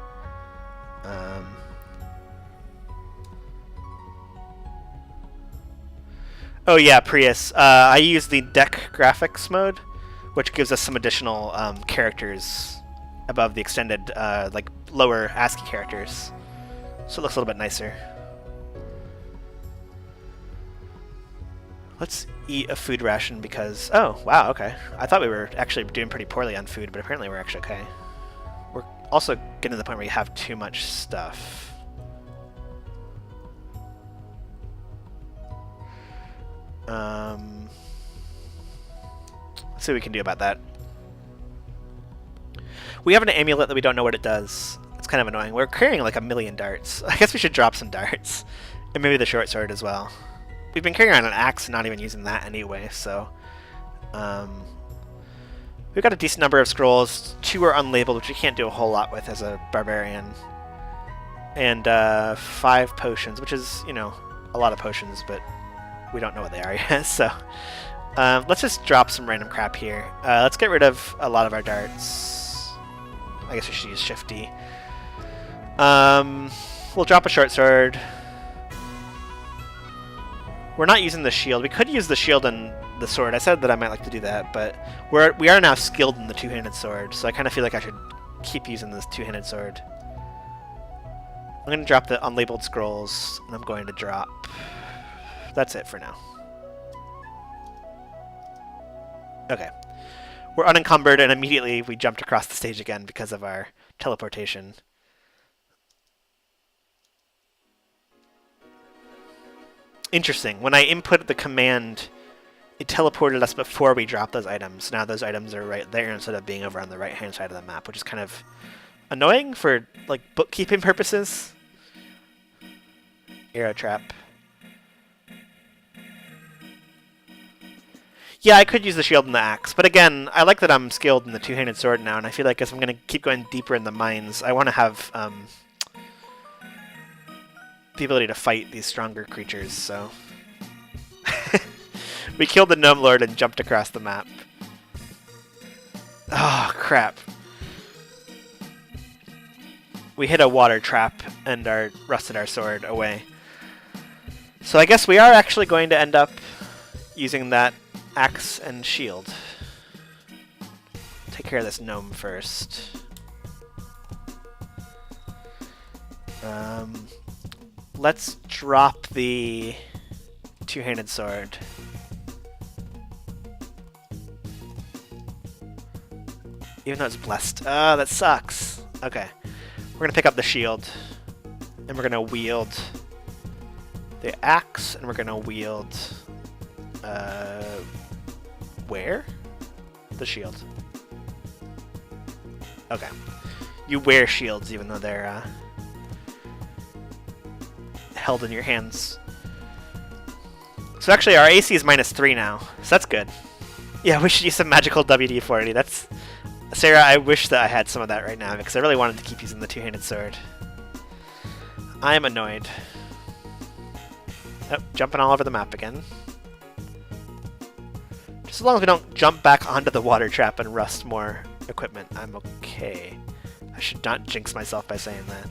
Oh yeah, Prius. I use the deck graphics mode, which gives us some additional characters above the extended, like lower ASCII characters. So it looks a little bit nicer. Let's eat a food ration because... Oh, wow, okay. I thought we were actually doing pretty poorly on food, but apparently we're actually okay. We're also getting to the point where we have too much stuff. Let's see what we can do about that. We have an amulet that we don't know what it does. It's kind of annoying. We're carrying like 1,000,000 darts. I guess we should drop some darts. And maybe the short sword as well. We've been carrying around an axe and not even using that anyway, so... we've got a decent number of scrolls. 2 are unlabeled, which you can't do a whole lot with as a barbarian. And 5 potions, which is, you know, a lot of potions, but we don't know what they are yet, so... let's just drop some random crap here. Let's get rid of a lot of our darts. I guess we should use Shifty. We'll drop a short sword. We're not using the shield. We could use the shield and the sword. I said that I might like to do that, but we are now skilled in the two-handed sword, so I kind of feel like I should keep using this two-handed sword. I'm going to drop the unlabeled scrolls, and I'm going to drop... That's it for now. Okay. We're unencumbered, and immediately we jumped across the stage again because of our teleportation. Interesting. When I input the command, it teleported us before we dropped those items. Now those items are right there instead of being over on the right-hand side of the map, which is kind of annoying for like bookkeeping purposes. Arrow trap. Yeah, I could use the shield and the axe, but again, I like that I'm skilled in the two-handed sword now, and I feel like as I'm going to keep going deeper in the mines, I want to have the ability to fight these stronger creatures, so... We killed the Gnome Lord and jumped across the map. Oh, crap. We hit a water trap and rusted our sword away. So I guess we are actually going to end up using that axe and shield. Take care of this gnome first. Let's drop the two-handed sword. Even though it's blessed. Oh, that sucks. Okay. We're going to pick up the shield. And we're going to wield the axe. And we're going to wield... where? The shield. Okay. You wear shields even though they're held in your hands. So actually our AC is -3 now, so that's good. Yeah, we should use some magical WD-40. That's... Sarah, I wish that I had some of that right now because I really wanted to keep using the two-handed sword. I'm annoyed. Oh, jumping all over the map again. Just as long as we don't jump back onto the water trap and rust more equipment, I'm okay. I should not jinx myself by saying that.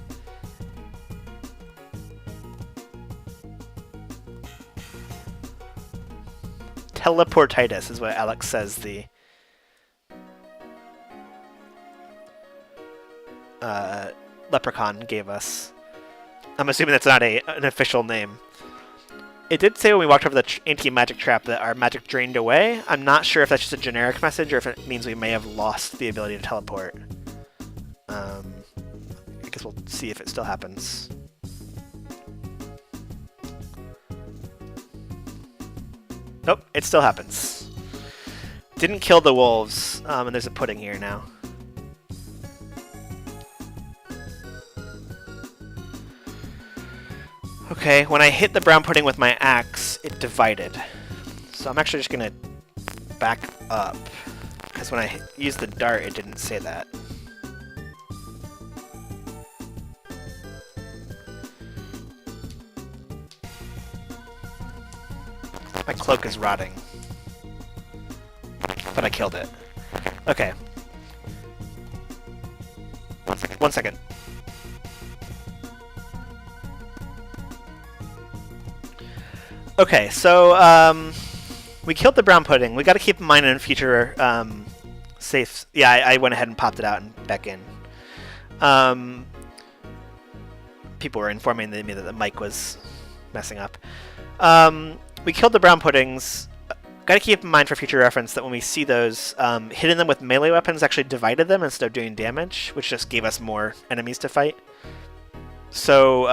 Teleportitis is what Alex says the leprechaun gave us. I'm assuming that's not an official name. It did say when we walked over the anti-magic trap that our magic drained away. I'm not sure if that's just a generic message or if it means we may have lost the ability to teleport. I guess we'll see if it still happens. Nope, it still happens. Didn't kill the wolves, and there's a pudding here now. Okay, when I hit the brown pudding with my axe, it divided. So I'm actually just gonna back up, because when I used the dart, it didn't say that. My cloak is rotting. But I killed it. Okay. 1 second. Okay, so we killed the brown pudding. We got to keep in mind in future safe. Yeah, I went ahead and popped it out and back in. People were informing me that the mic was messing up. we killed the brown puddings. Gotta keep in mind for future reference that when we see those, hitting them with melee weapons actually divided them instead of doing damage, which just gave us more enemies to fight. So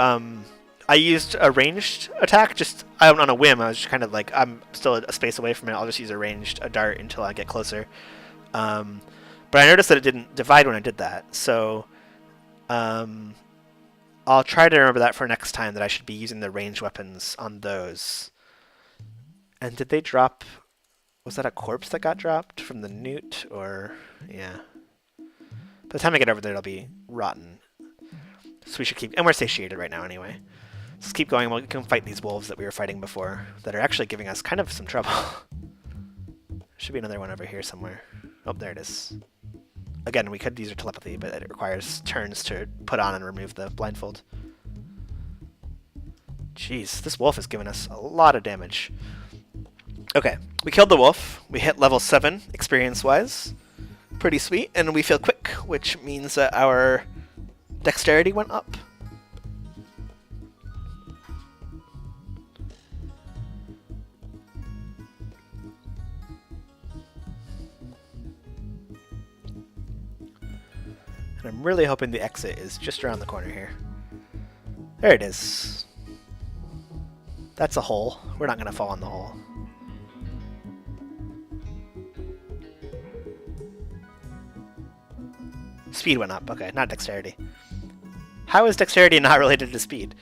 I used a ranged attack, just on a whim. I was just kind of like, I'm still a space away from it. I'll just use a dart until I get closer. But I noticed that it didn't divide when I did that. So I'll try to remember that for next time, that I should be using the ranged weapons on those. And did they drop... Was that a corpse that got dropped from the newt? Or... yeah. By the time I get over there, it'll be rotten. So we should keep... And we're satiated right now anyway. Let's keep going. We can fight these wolves that we were fighting before that are actually giving us kind of some trouble. Should be another one over here somewhere. Oh, there it is. Again, we could use our telepathy, but it requires turns to put on and remove the blindfold. Jeez, this wolf has given us a lot of damage. Okay, we killed the wolf. We hit level 7 experience-wise. Pretty sweet, and we feel quick, which means that our dexterity went up. And I'm really hoping the exit is just around the corner here. There it is. That's a hole. We're not going to fall in the hole. Speed went up. Okay, not dexterity. How is dexterity not related to speed?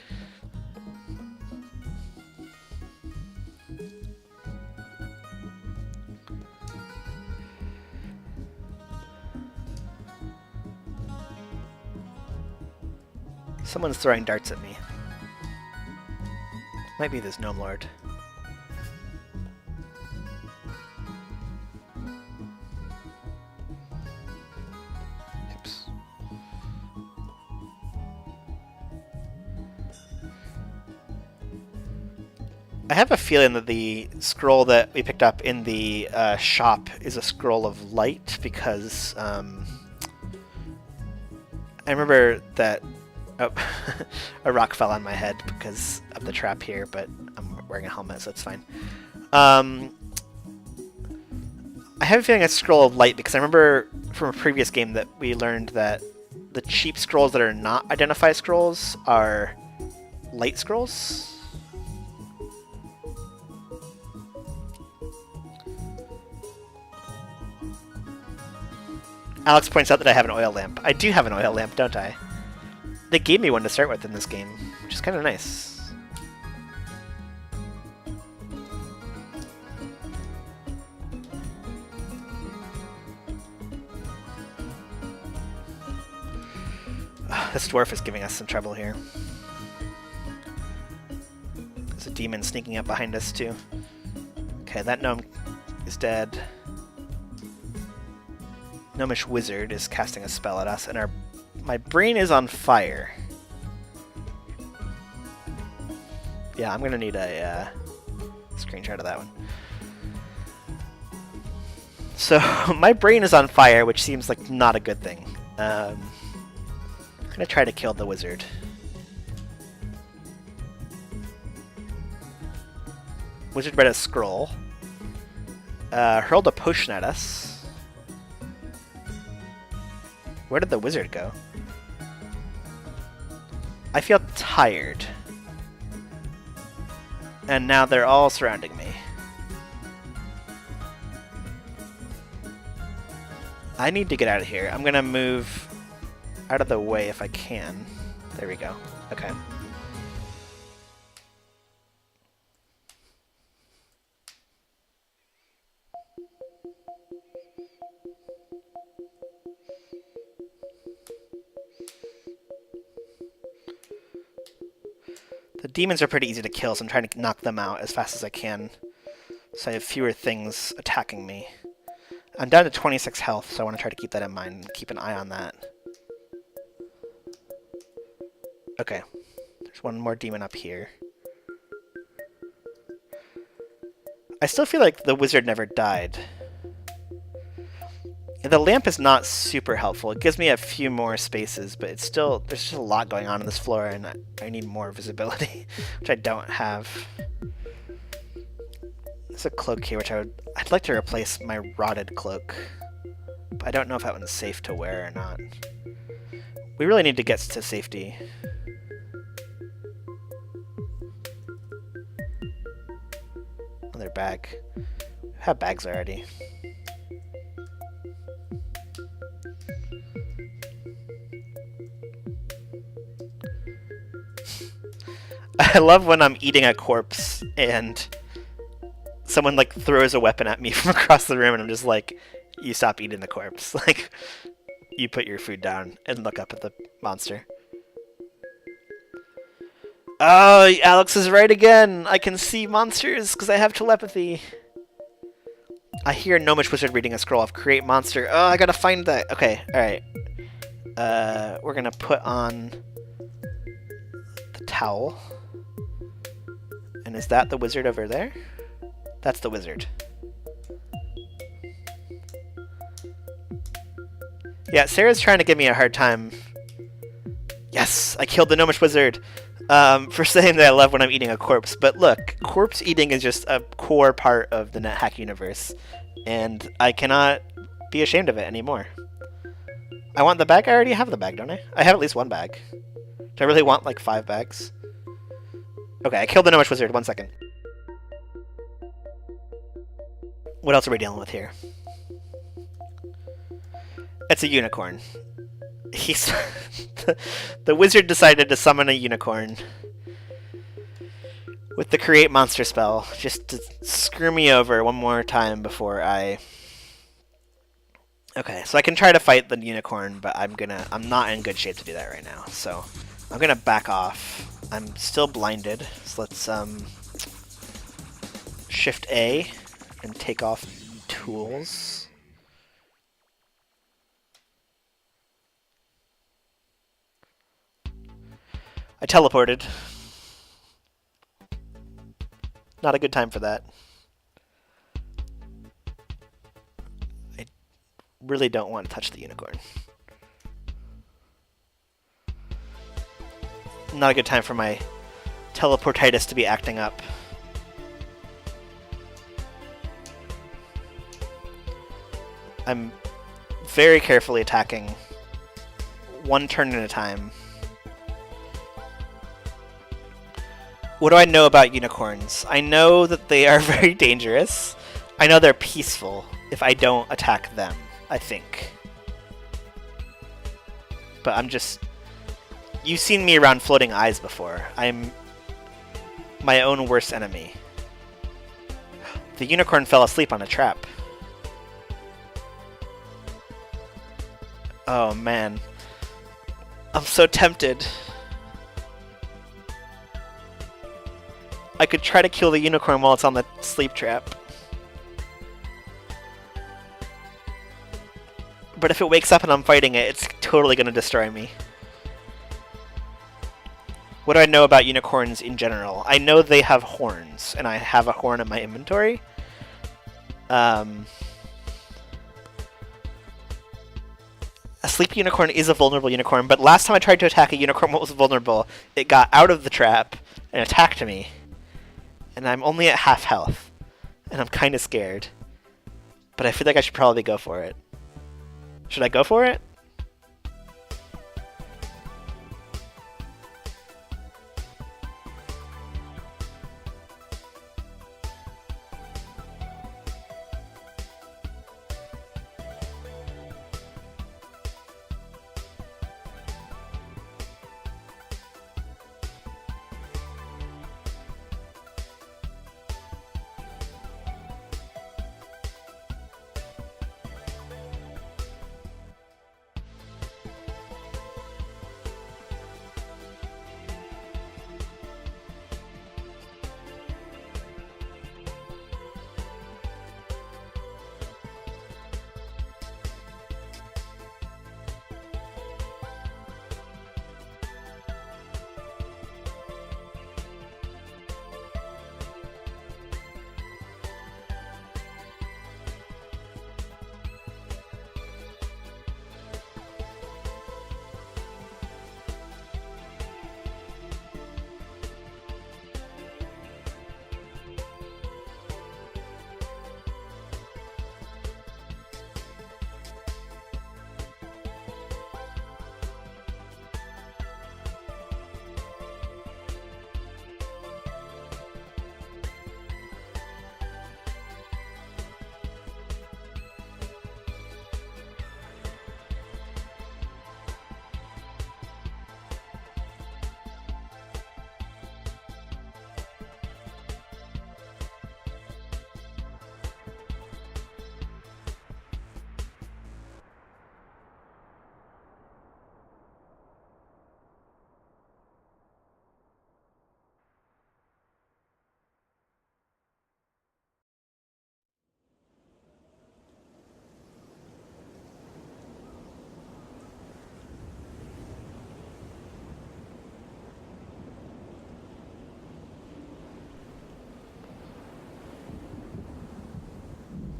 Someone's throwing darts at me. Might be this gnome lord. Oops. I have a feeling that the scroll that we picked up in the shop is a scroll of light, because I remember that a rock fell on my head because of the trap here, but I'm wearing a helmet, so it's fine. I have a feeling it's a scroll of light because I remember from a previous game that we learned that the cheap scrolls that are not identified scrolls are light scrolls. Alex points out that I have an oil lamp. I do have an oil lamp, don't I? They gave me one to start with in this game, which is kind of nice. This dwarf is giving us some trouble here. There's a demon sneaking up behind us too. Okay, that gnome is dead. Gnomish wizard is casting a spell at us, and my brain is on fire. Yeah, I'm gonna need a screenshot of that one. So my brain is on fire, which seems like not a good thing. I'm gonna try to kill the wizard. Wizard read a scroll. Hurled a potion at us. Where did the wizard go? I feel tired. And now they're all surrounding me. I need to get out of here. I'm gonna move out of the way if I can. There we go. Okay. The demons are pretty easy to kill, so I'm trying to knock them out as fast as I can, so I have fewer things attacking me. I'm down to 26 health, so I want to try to keep that in mind and keep an eye on that. Okay, there's one more demon up here. I still feel like the wizard never died. And the lamp is not super helpful. It gives me a few more spaces, but it's still, there's just a lot going on in this floor, and I need more visibility, which I don't have. There's a cloak here, which I'd like to replace my rotted cloak. But I don't know if that one's safe to wear or not. We really need to get to safety. Another bag. We have bags already. I love when I'm eating a corpse and someone like throws a weapon at me from across the room and I'm just like, you stop eating the corpse. Like, you put your food down and look up at the monster. Oh, Alex is right again. I can see monsters because I have telepathy. I hear Gnomish Wizard reading a scroll of Create Monster. Oh, I gotta find that. Okay, alright. We're gonna put on the towel. And is that the wizard over there? That's the wizard. Yeah, Sarah's trying to give me a hard time. Yes, I killed the Gnomish Wizard. For saying that I love when I'm eating a corpse. But look, corpse eating is just a core part of the NetHack universe. And I cannot be ashamed of it anymore. I want the bag? I already have the bag, don't I? I have at least one bag. Do I really want like 5 bags? Okay, I killed the Gnomish Wizard. 1 second. What else are we dealing with here? It's a unicorn. He's the wizard decided to summon a unicorn with the create monster spell just to screw me over one more time before I... Okay, so I can try to fight the unicorn, but I'm not in good shape to do that right now. So I'm gonna back off. I'm still blinded, so let's Shift A and take off tools. I teleported. Not a good time for that. I really don't want to touch the unicorn. Not a good time for my teleportitis to be acting up. I'm very carefully attacking, one turn at a time. What do I know about unicorns? I know that they are very dangerous. I know they're peaceful if I don't attack them, I think. But I'm just... You've seen me around floating eyes before. I'm my own worst enemy. The unicorn fell asleep on a trap. Oh man. I'm so tempted. I could try to kill the unicorn while it's on the sleep trap. But if it wakes up and I'm fighting it, it's totally going to destroy me. What do I know about unicorns in general? I know they have horns, and I have a horn in my inventory. A sleep unicorn is a vulnerable unicorn, but last time I tried to attack a unicorn that was vulnerable, it got out of the trap and attacked me. And I'm only at half health. And I'm kind of scared. But I feel like I should probably go for it. Should I go for it?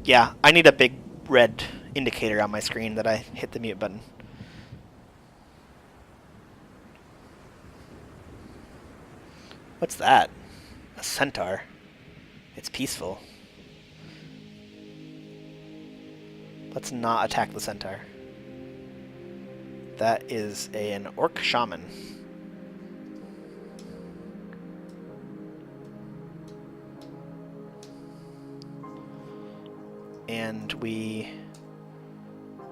Yeah, I need a big red indicator on my screen that I hit the mute button. What's that? A centaur. It's peaceful. Let's not attack the centaur. That is an orc shaman. And we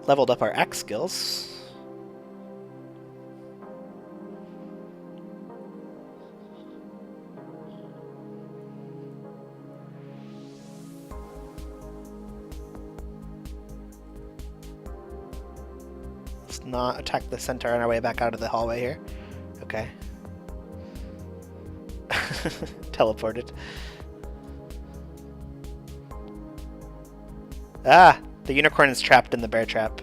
leveled up our axe skills. Let's not attack the centaur on our way back out of the hallway here. Okay. Teleported. Ah! The unicorn is trapped in the bear trap.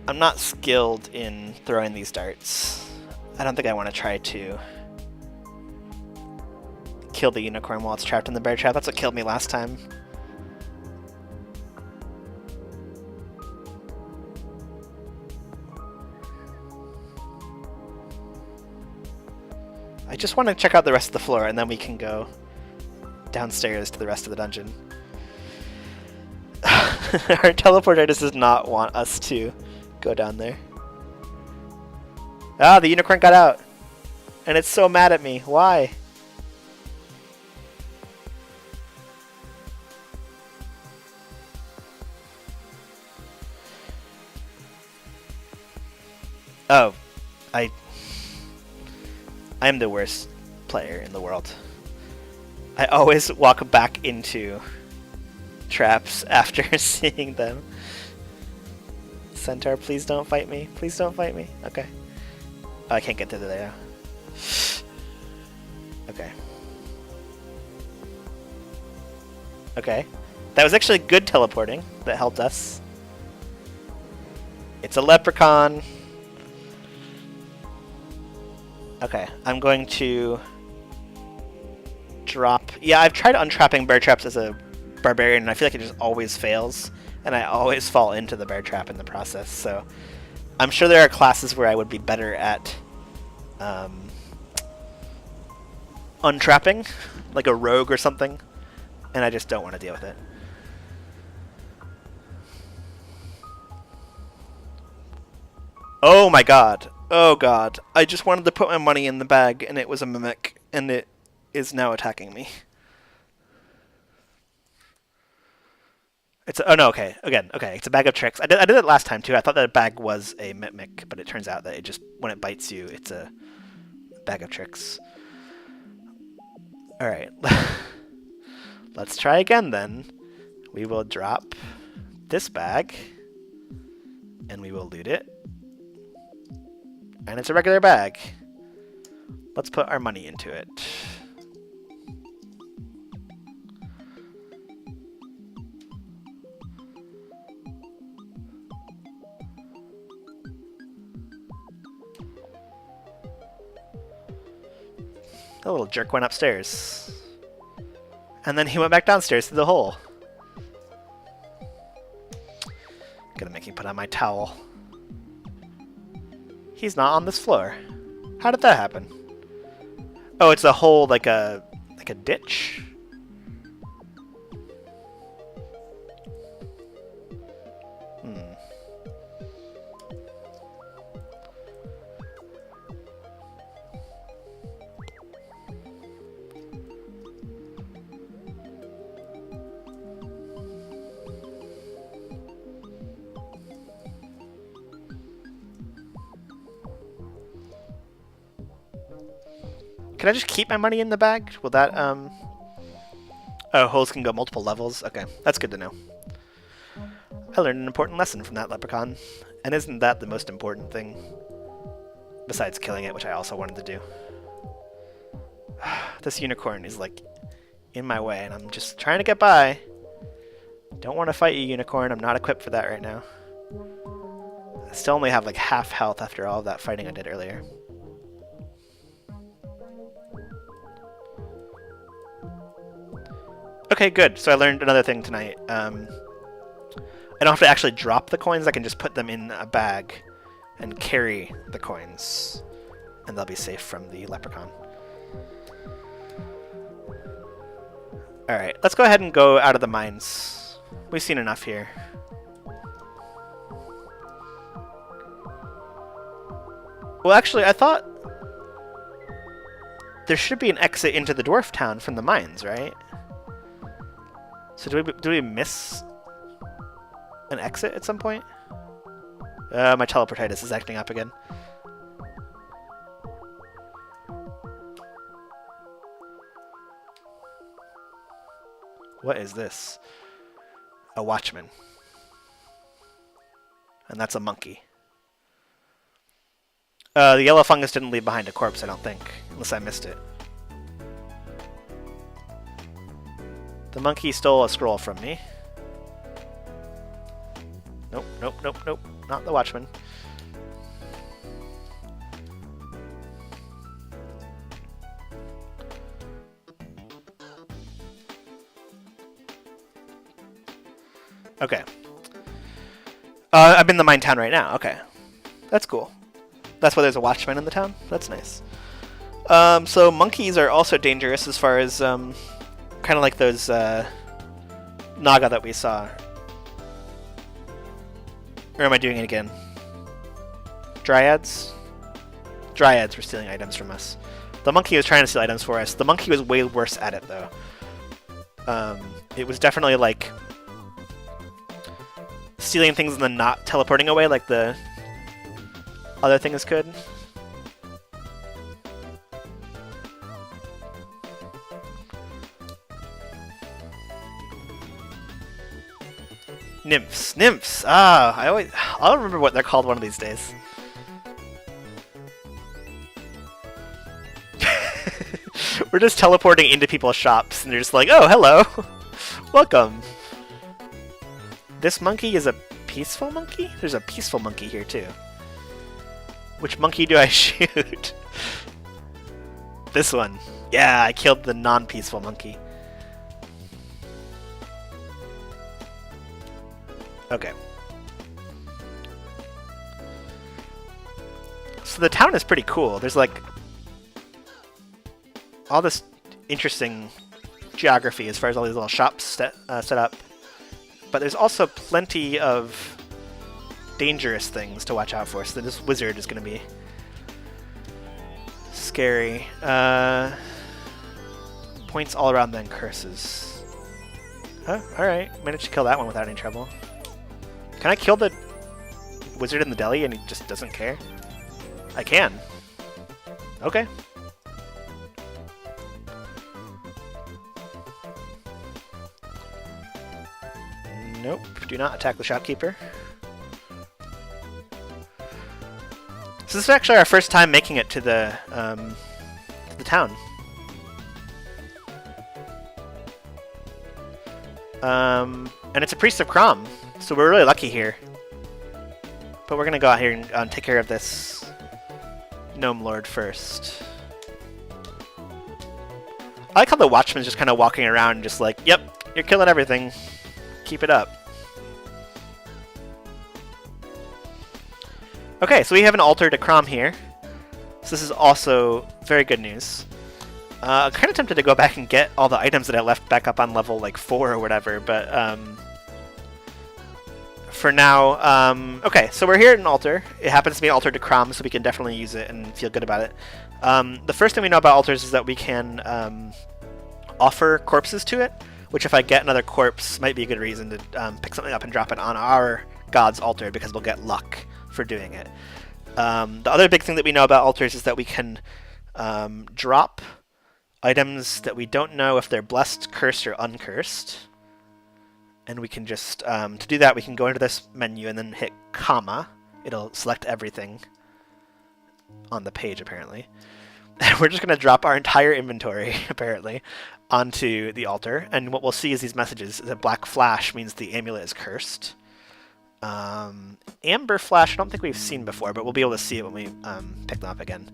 I'm not skilled in throwing these darts. I don't think I want to try to kill the unicorn while it's trapped in the bear trap. That's what killed me last time. I just want to check out the rest of the floor, and then we can go downstairs to the rest of the dungeon. Our teleporter does not want us to go down there. Ah, the unicorn got out! And it's so mad at me. Why? Oh, I am the worst player in the world. I always walk back into traps after seeing them. Centaur, please don't fight me. Please don't fight me. Okay. Oh, I can't get to there. Okay. Okay. That was actually good teleporting that helped us. It's a leprechaun. Okay, I'm going to drop... Yeah, I've tried untrapping bear traps as a barbarian, and I feel like it just always fails, and I always fall into the bear trap in the process, so I'm sure there are classes where I would be better at untrapping, like a rogue or something, and I just don't want to deal with it. Oh my god. Oh god. I just wanted to put my money in the bag and it was a mimic and it is now attacking me. It's oh no, okay. Again, okay. It's a bag of tricks. I did it last time too. I thought that a bag was a mimic, but it turns out that it just when it bites you, it's a bag of tricks. All right. Let's try again then. We will drop this bag and we will loot it. And it's a regular bag. Let's put our money into it. The little jerk went upstairs. And then he went back downstairs through the hole. Gonna make me put on my towel. He's not on this floor. How did that happen? Oh, it's a hole like a ditch? Can I just keep my money in the bag? Will that, Oh, holes can go multiple levels? Okay, that's good to know. I learned an important lesson from that leprechaun. And isn't that the most important thing? Besides killing it, which I also wanted to do. This unicorn is, like, in my way, and I'm just trying to get by. Don't want to fight you, unicorn. I'm not equipped for that right now. I still only have, like, half health after all of that fighting I did earlier. Okay, good. So I learned another thing tonight. I don't have to actually drop the coins. I can just put them in a bag and carry the coins, and they'll be safe from the leprechaun. Alright, let's go ahead and go out of the mines. We've seen enough here. Well, actually, I thought there should be an exit into the dwarf town from the mines, right? So do we miss an exit at some point? My teleportitis is acting up again. What is this? A watchman. And that's a monkey. The yellow fungus didn't leave behind a corpse, I don't think. Unless I missed it. The monkey stole a scroll from me. Nope, nope, nope, nope. Not the watchman. Okay. I'm in the mine town right now. Okay. That's cool. That's why there's a watchman in the town? That's nice. So monkeys are also dangerous as far as kind of like those Naga that we saw. Or am I doing it again? Dryads? Dryads were stealing items from us. The monkey was trying to steal items for us. The monkey was way worse at it, though. It was definitely like stealing things and then not teleporting away like the other things could. Nymphs. Nymphs! Ah, I'll remember what they're called one of these days. We're just teleporting into people's shops and they're just like, oh, hello! Welcome! This monkey is a peaceful monkey? There's a peaceful monkey here too. Which monkey do I shoot? This one. Yeah, I killed the non-peaceful monkey. Okay. So the town is pretty cool. There's like all this interesting geography as far as all these little shops set up. But there's also plenty of dangerous things to watch out for. So this wizard is going to be scary. Points all around, then curses. Huh? Alright. Managed to kill that one without any trouble. Can I kill the wizard in the deli and he just doesn't care? I can. Okay. Nope. Do not attack the shopkeeper. So this is actually our first time making it to the town. And it's a priest of Crom, so we're really lucky here. But we're gonna go out here and take care of this gnome lord first. I like how the watchman's just kind of walking around, just like, yep, you're killing everything. Keep it up. Okay, so we have an altar to Crom here. So this is also very good news. I'm kind of tempted to go back and get all the items that I left back up on level like 4 or whatever, but for now, okay, so we're here at an altar. It happens to be an altar to Crom, so we can definitely use it and feel good about it. The first thing we know about altars is that we can offer corpses to it, which if I get another corpse might be a good reason to pick something up and drop it on our god's altar, because we'll get luck for doing it. The other big thing that we know about altars is that we can drop items that we don't know if they're blessed, cursed, or uncursed. And we can just, to do that, we can go into this menu and then hit comma. It'll select everything on the page, apparently. And we're just going to drop our entire inventory, apparently, onto the altar. And what we'll see is these messages. The black flash means the amulet is cursed. Amber flash, I don't think we've seen before, but we'll be able to see it when we pick them up again.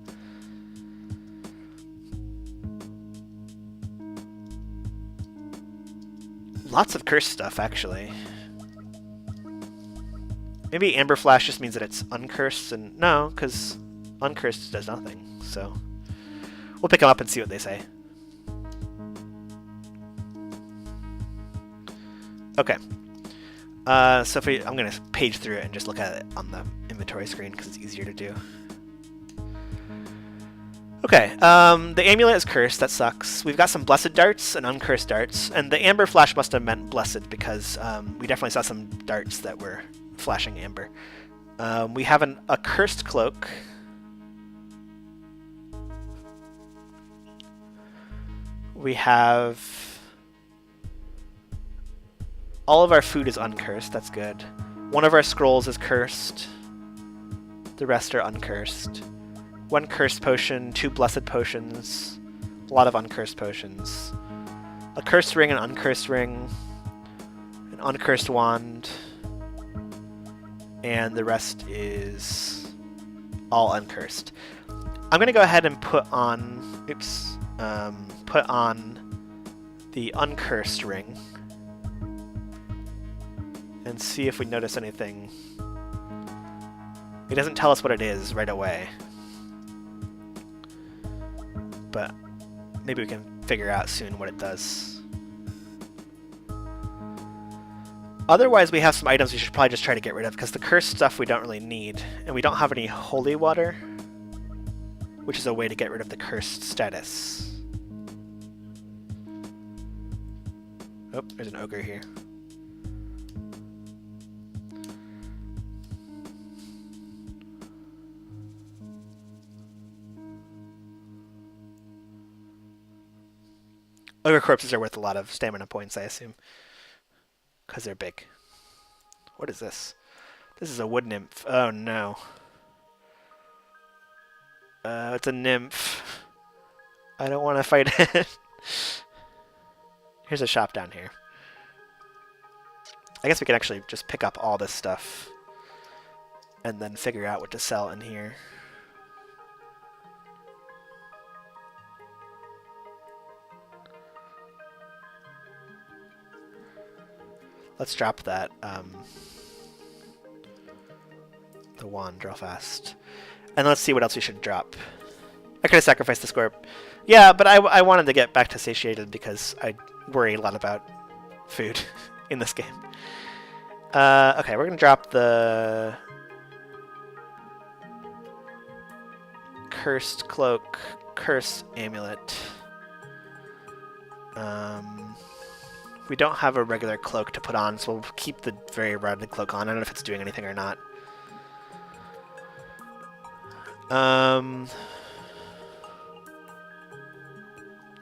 Lots of cursed stuff, actually. Maybe Amber Flash just means that it's uncursed, and no, because uncursed does nothing. So we'll pick them up and see what they say. Okay. So if I'm going to page through it and just look at it on the inventory screen because it's easier to do. Okay, the amulet is cursed. That sucks. We've got some blessed darts and uncursed darts, and the amber flash must have meant blessed because we definitely saw some darts that were flashing amber. We have a cursed cloak. We have... all of our food is uncursed. That's good. One of our scrolls is cursed. The rest are uncursed. One cursed potion, 2 blessed potions, a lot of uncursed potions. A cursed ring, an uncursed ring, an uncursed wand, and the rest is all uncursed. I'm gonna go ahead and put on, put on the uncursed ring and see if we notice anything. It doesn't tell us what it is right away, but maybe we can figure out soon what it does. Otherwise, we have some items we should probably just try to get rid of, because the cursed stuff we don't really need, and we don't have any holy water, which is a way to get rid of the cursed status. Oh, there's an ogre here. Ogre corpses are worth a lot of stamina points, I assume, because they're big. What is this? This is a wood nymph. Oh no. It's a nymph. I don't want to fight it. Here's a shop down here. I guess we can actually just pick up all this stuff and then figure out what to sell in here. Let's drop that, the wand real fast. And let's see what else we should drop. I could have sacrificed the scorp. Yeah, but I wanted to get back to satiated because I worry a lot about food in this game. Okay, we're going to drop the cursed cloak, cursed amulet. We don't have a regular cloak to put on, so we'll keep the very rounded cloak on. I don't know if it's doing anything or not.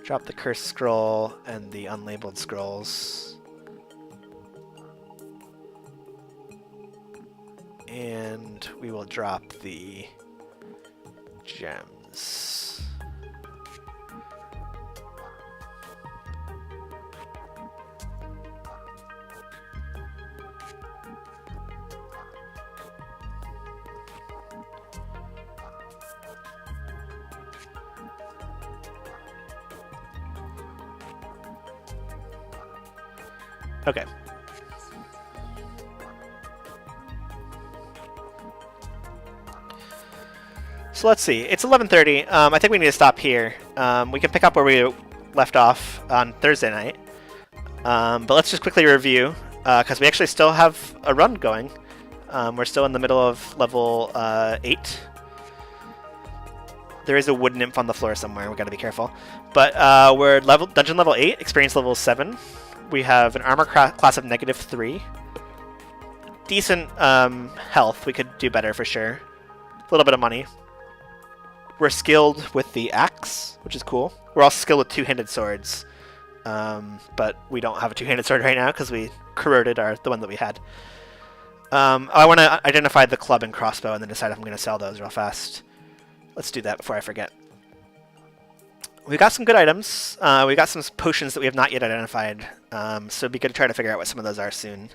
Drop the cursed scroll and the unlabeled scrolls. And we will drop the gems. Okay. So let's see. It's 11:30. I think we need to stop here. We can pick up where we left off on Thursday night. But let's just quickly review, because we actually still have a run going. We're still in the middle of level 8. There is a wood nymph on the floor somewhere. We got to be careful. But we're dungeon level 8, experience level 7. We have an armor class of -3. Decent health. We could do better for sure. A little bit of money. We're skilled with the axe, which is cool. We're also skilled with two-handed swords. But we don't have a two-handed sword right now because we corroded the one that we had. I want to identify the club and crossbow and then decide if I'm going to sell those real fast. Let's do that before I forget. We got some good items. We got some potions that we have not yet identified. So it'd be good to try to figure out what some of those are soon.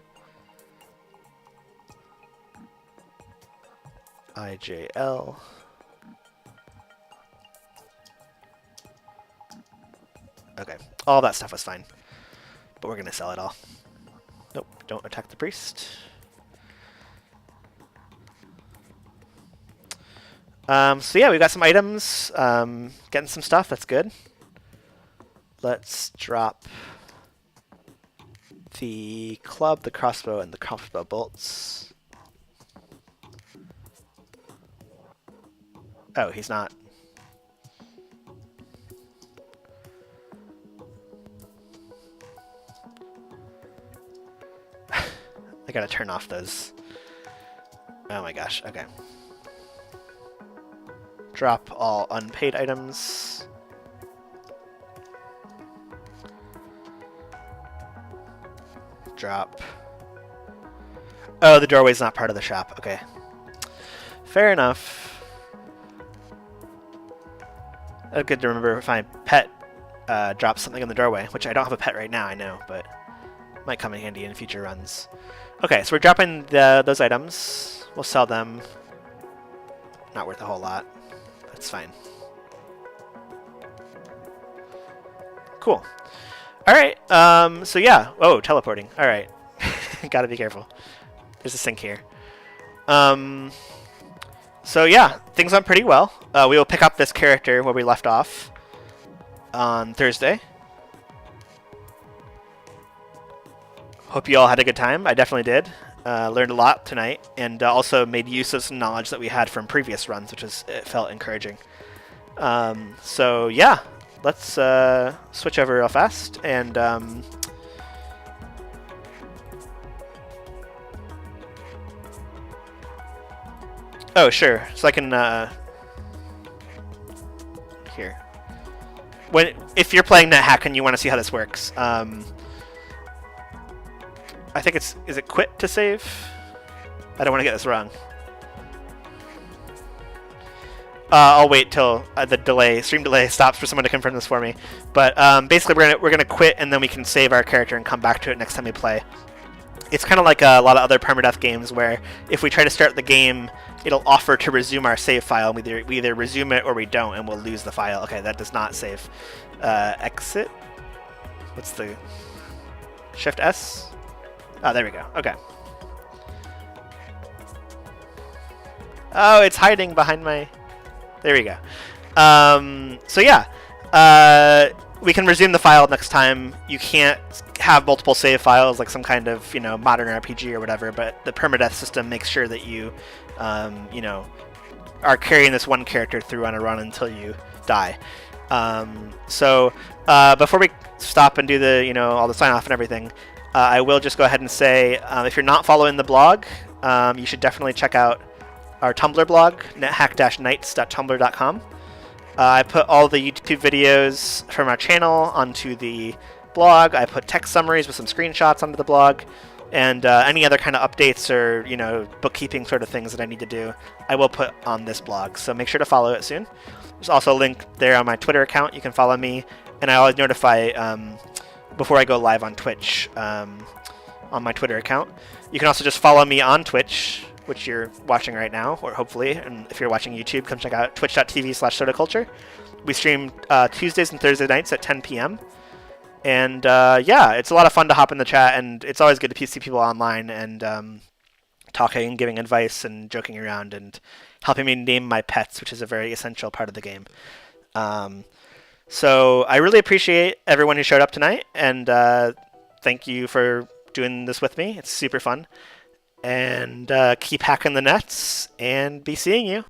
IJL. Okay, all that stuff was fine. but we're going to sell it all. Nope, don't attack the priest. So yeah, we've got some items, getting some stuff, that's good. Let's drop the club, the crossbow, and the crossbow bolts. Oh, he's not. I gotta turn off those. Oh my gosh, okay. Drop all unpaid items. Drop. Oh, the doorway's not part of the shop. Okay. Fair enough. Oh, good to remember if my pet drops something in the doorway, which I don't have a pet right now, I know, but might come in handy in future runs. Okay, so we're dropping those items. We'll sell them. Not worth a whole lot. That's fine. Cool. Alright, so yeah. Oh, teleporting. Alright. Gotta be careful. There's a sink here. So yeah, things went pretty well. We will pick up this character where we left off on Thursday. Hope you all had a good time. I definitely did. Learned a lot tonight, and also made use of some knowledge that we had from previous runs, which it felt encouraging. So yeah, let's switch over real fast, and oh sure, so I can here. If you're playing Nethack and you want to see how this works, I think is it quit to save? I don't want to get this wrong. I'll wait till the stream delay stops for someone to confirm this for me. But basically, we're gonna quit, and then we can save our character and come back to it next time we play. It's kind of like a lot of other permadeath games where if we try to start the game, it'll offer to resume our save file. We either resume it or we don't, and we'll lose the file. Okay, that does not save. Exit. What's the Shift S? Oh, there we go. Okay. Oh, it's hiding behind my... There we go. So yeah, we can resume the file next time. You can't have multiple save files like some kind of, modern RPG or whatever, but the permadeath system makes sure that you, are carrying this one character through on a run until you die. So before we stop and do the, all the sign off and everything, I will just go ahead and say, if you're not following the blog, you should definitely check out our Tumblr blog, nethack-nights.tumblr.com. I put all the YouTube videos from our channel onto the blog. I put text summaries with some screenshots onto the blog, and any other kind of updates or bookkeeping sort of things that I need to do, I will put on this blog. So make sure to follow it soon. There's also a link there on my Twitter account. You can follow me, and I always notify before I go live on Twitch on my Twitter account. You can also just follow me on Twitch, which you're watching right now, or hopefully, and if you're watching YouTube, come check out twitch.tv/sodaculture. We stream Tuesdays and Thursday nights at 10 p.m. And yeah, it's a lot of fun to hop in the chat, and it's always good to see people online and talking and giving advice and joking around and helping me name my pets, which is a very essential part of the game. So I really appreciate everyone who showed up tonight, and thank you for doing this with me. It's super fun. And keep hacking the nets, and be seeing you.